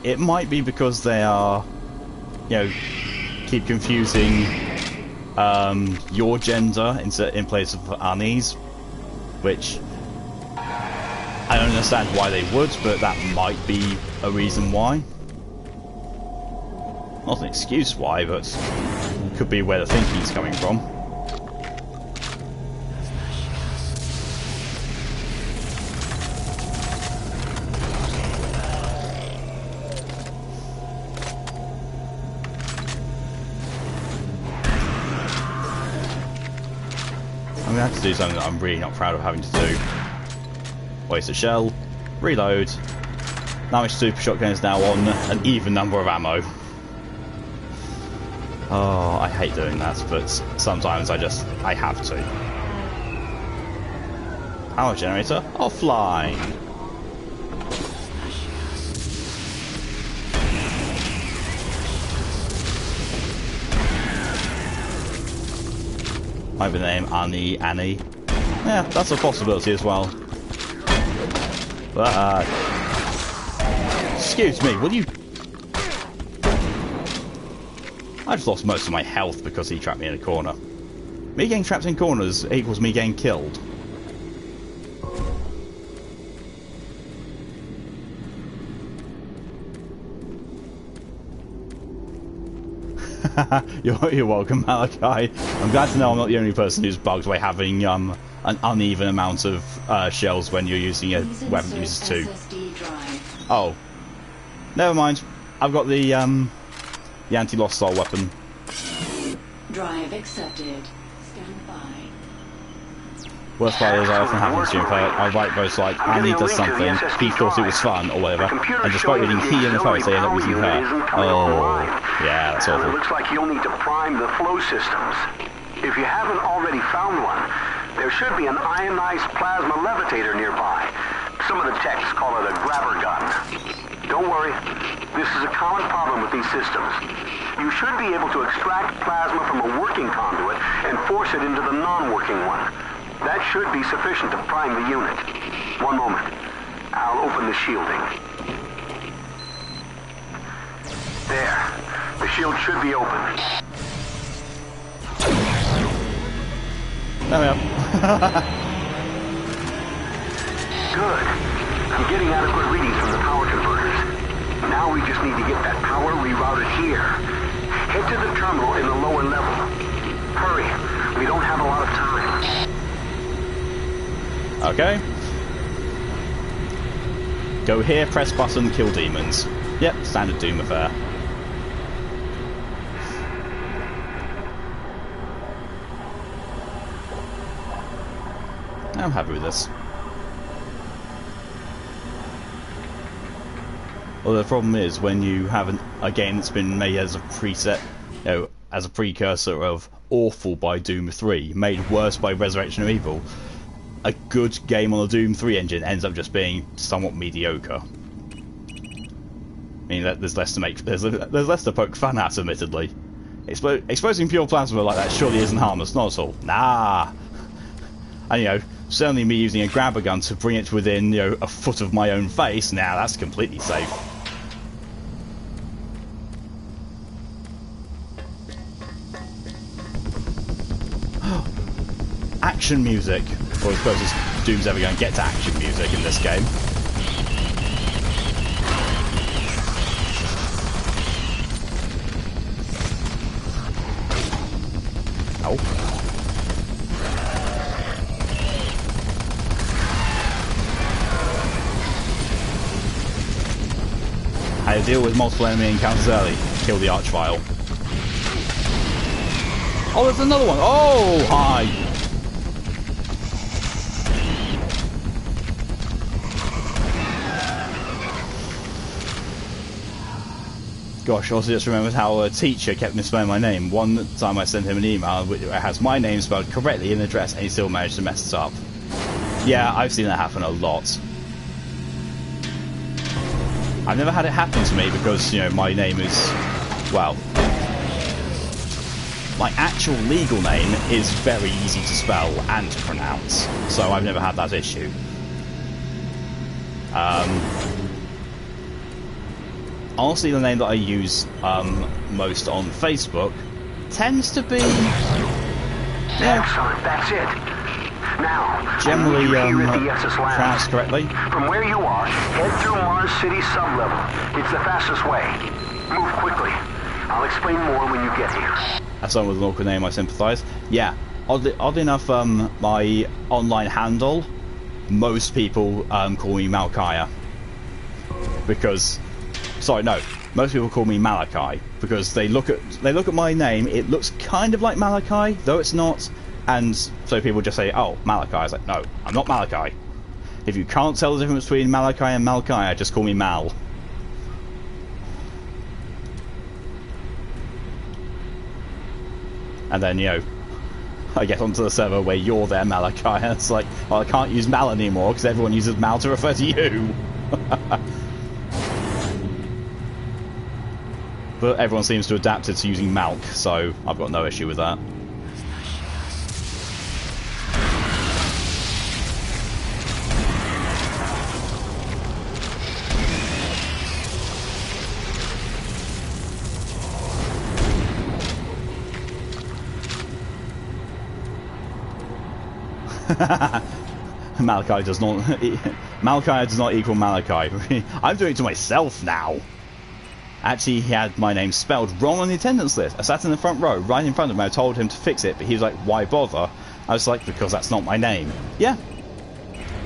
It might be because they are, you know, keep confusing your gender in place of Annie's, which I don't understand why they would, but that might be a reason why. Not an excuse why, but could be where the thinking's coming from. I'm gonna have to do something that I'm really not proud of having to do. Waste a shell, reload. Now my super shotgun is now on an even number of ammo. Oh, I hate doing that, but sometimes I have to. Power generator offline. Might be the name Annie. Yeah, that's a possibility as well. But, excuse me, will you... I just lost most of my health because he trapped me in a corner. Me getting trapped in corners equals me getting killed. You're welcome, Malachi. I'm glad to know I'm not the only person who's bugged by having an uneven amount of shells when you're using a weapon that uses two. Oh, never mind. I've got the anti-lost style weapon. Drive accepted. Stand by. Worst part is I often happen to I write both like Annie does something, he thought it was fun or whatever, and despite reading he in the post they end up using her. Oh, yeah, that's awful. It looks like you'll need to prime the flow systems. If you haven't already found one, there should be an ionized plasma levitator nearby. Some of the techs call it a grabber gun. Don't worry, this is a common problem with these systems. You should be able to extract plasma from a working conduit and force it into the non-working one. That should be sufficient to prime the unit. One moment. I'll open the shielding. There. The shield should be open. There we are. Good. I'm getting adequate readings from the power converters. Now we just need to get that power rerouted here. Head to the terminal in the lower level. Hurry. We don't have a lot of time. Okay. Go here, press button, kill demons. Yep, standard Doom affair. I'm happy with this. Well, the problem is when you have a game that's been made as a preset, you know, as a precursor of awful by Doom 3, made worse by Resurrection of Evil, a good game on the Doom 3 engine ends up just being somewhat mediocre. I mean, there's less to make, there's less to poke fun at, admittedly. Exposing pure plasma like that surely isn't harmless, not at all. Nah. And, you know, certainly me using a grabber gun to bring it within, you know, a foot of my own face, now that's completely safe. Action music. Or as close as Doom's ever going to get to action music in this game. Oh. How to deal with multiple enemy encounters early. Kill the Archvile. Oh, there's another one. Oh, hi. Gosh, also just remembered how a teacher kept misspelling my name. One time I sent him an email which has my name spelled correctly in the address, and he still managed to mess it up. Yeah, I've seen that happen a lot. I've never had it happen to me because, you know, my name is, well, my actual legal name is very easy to spell and to pronounce, so I've never had that issue. Honestly, the name that I use most on Facebook tends to be, yeah, excellent, that's it. Now, generally here at the SS Labs. pronounced correctly. From where you are, head through Mars City sublevel. It's the fastest way. Move quickly. I'll explain more when you get here. As someone with an awkward name, I sympathise. Yeah, oddly enough, my online handle, most people call me Malkaya. Because, sorry, no, most people call me Malachi because they look at my name. It looks kind of like Malachi, though it's not. And so people just say, "Oh, Malachi." I was like, "No, I'm not Malachi. If you can't tell the difference between Malachi and Malkaya, just call me Mal." And then, you know, I get onto the server where you're there, Malachi, and it's like, well, I can't use Mal anymore because everyone uses Mal to refer to you. But everyone seems to adapt it to using Malk, so I've got no issue with that. Malachi does not. Malachi does not equal Malachi. I'm doing it to myself now. Actually, he had my name spelled wrong on the attendance list. I sat in the front row, right in front of him. I told him to fix it, but he was like, "Why bother?" I was like, "Because that's not my name." Yeah,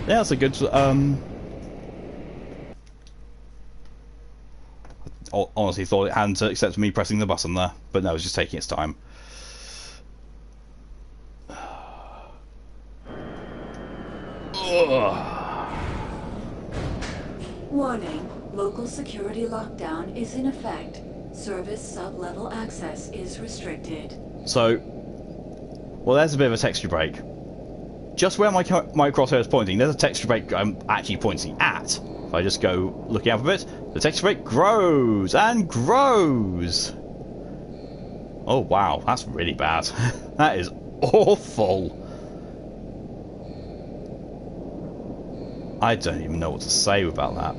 yeah, that's a good. Honestly, thought it hadn't accepted me pressing the button there, but no, it was just taking its time. Warning. Local security lockdown is in effect. Service sub-level access is restricted. So, well, there's a bit of a texture break. Just where my crosshair is pointing, there's a texture break I'm actually pointing at. If I just go looking up a bit, the texture break grows and grows. Oh wow, that's really bad. That is awful. I don't even know what to say about that.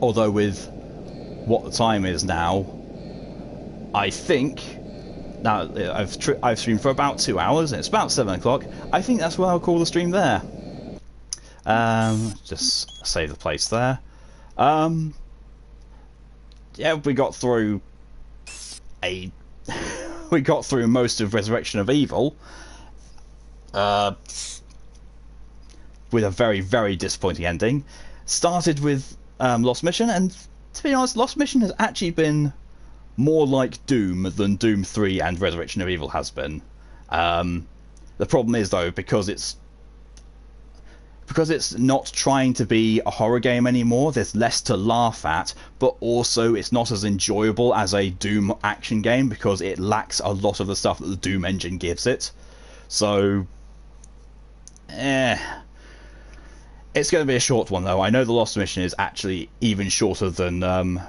Although with what the time is now, I think now I've streamed for about 2 hours and it's about 7 o'clock. I think that's where I'll call the stream there. Just save the place there. Yeah, we got through we got through most of Resurrection of Evil. With a very, very disappointing ending. Started with Lost Mission, and to be honest, Lost Mission has actually been more like Doom than Doom 3 and Resurrection of Evil has been. The problem is, though, because it's not trying to be a horror game anymore, there's less to laugh at, but also it's not as enjoyable as a Doom action game because it lacks a lot of the stuff that the Doom engine gives it. So, it's going to be a short one, though. I know the Lost Mission is actually even shorter than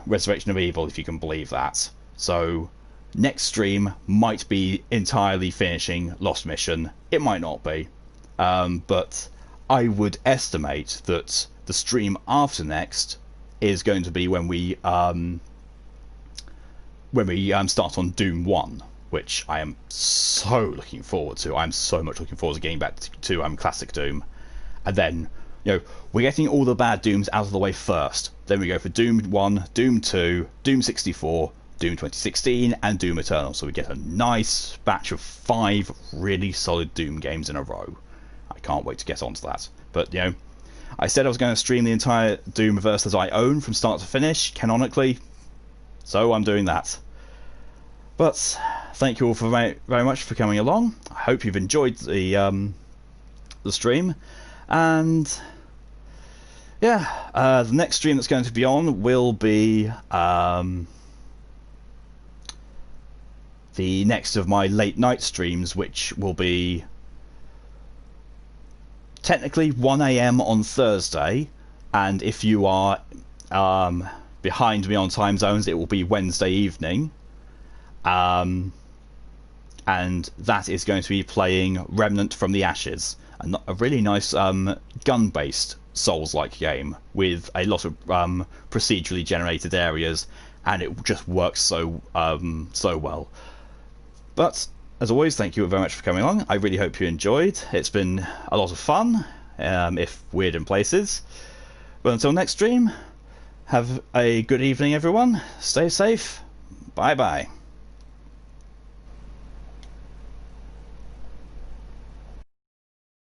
Resurrection of Evil, if you can believe that. So, next stream might be entirely finishing Lost Mission. It might not be. But I would estimate that the stream after next is going to be when we start on Doom 1, which I am so looking forward to. I'm so much looking forward to getting back to classic Doom. And then, you know, we're getting all the bad Dooms out of the way first. Then we go for Doom 1, Doom 2, Doom 64, Doom 2016, and Doom Eternal. So we get a nice batch of 5 really solid Doom games in a row. I can't wait to get onto that. But, you know, I said I was going to stream the entire Doomiverse that I own from start to finish, canonically. So I'm doing that. But thank you all for very much for coming along. I hope you've enjoyed the stream. And yeah, the next stream that's going to be on will be the next of my late night streams, which will be technically 1 AM on Thursday, and if you are behind me on time zones, it will be Wednesday evening. And that is going to be playing Remnant from the Ashes, a really nice gun-based Souls-like game with a lot of procedurally generated areas, and it just works so well. But as always, thank you very much for coming along. I really hope you enjoyed. It's been a lot of fun, if weird in places. But until next stream, have a good evening, everyone. Stay safe. Bye bye.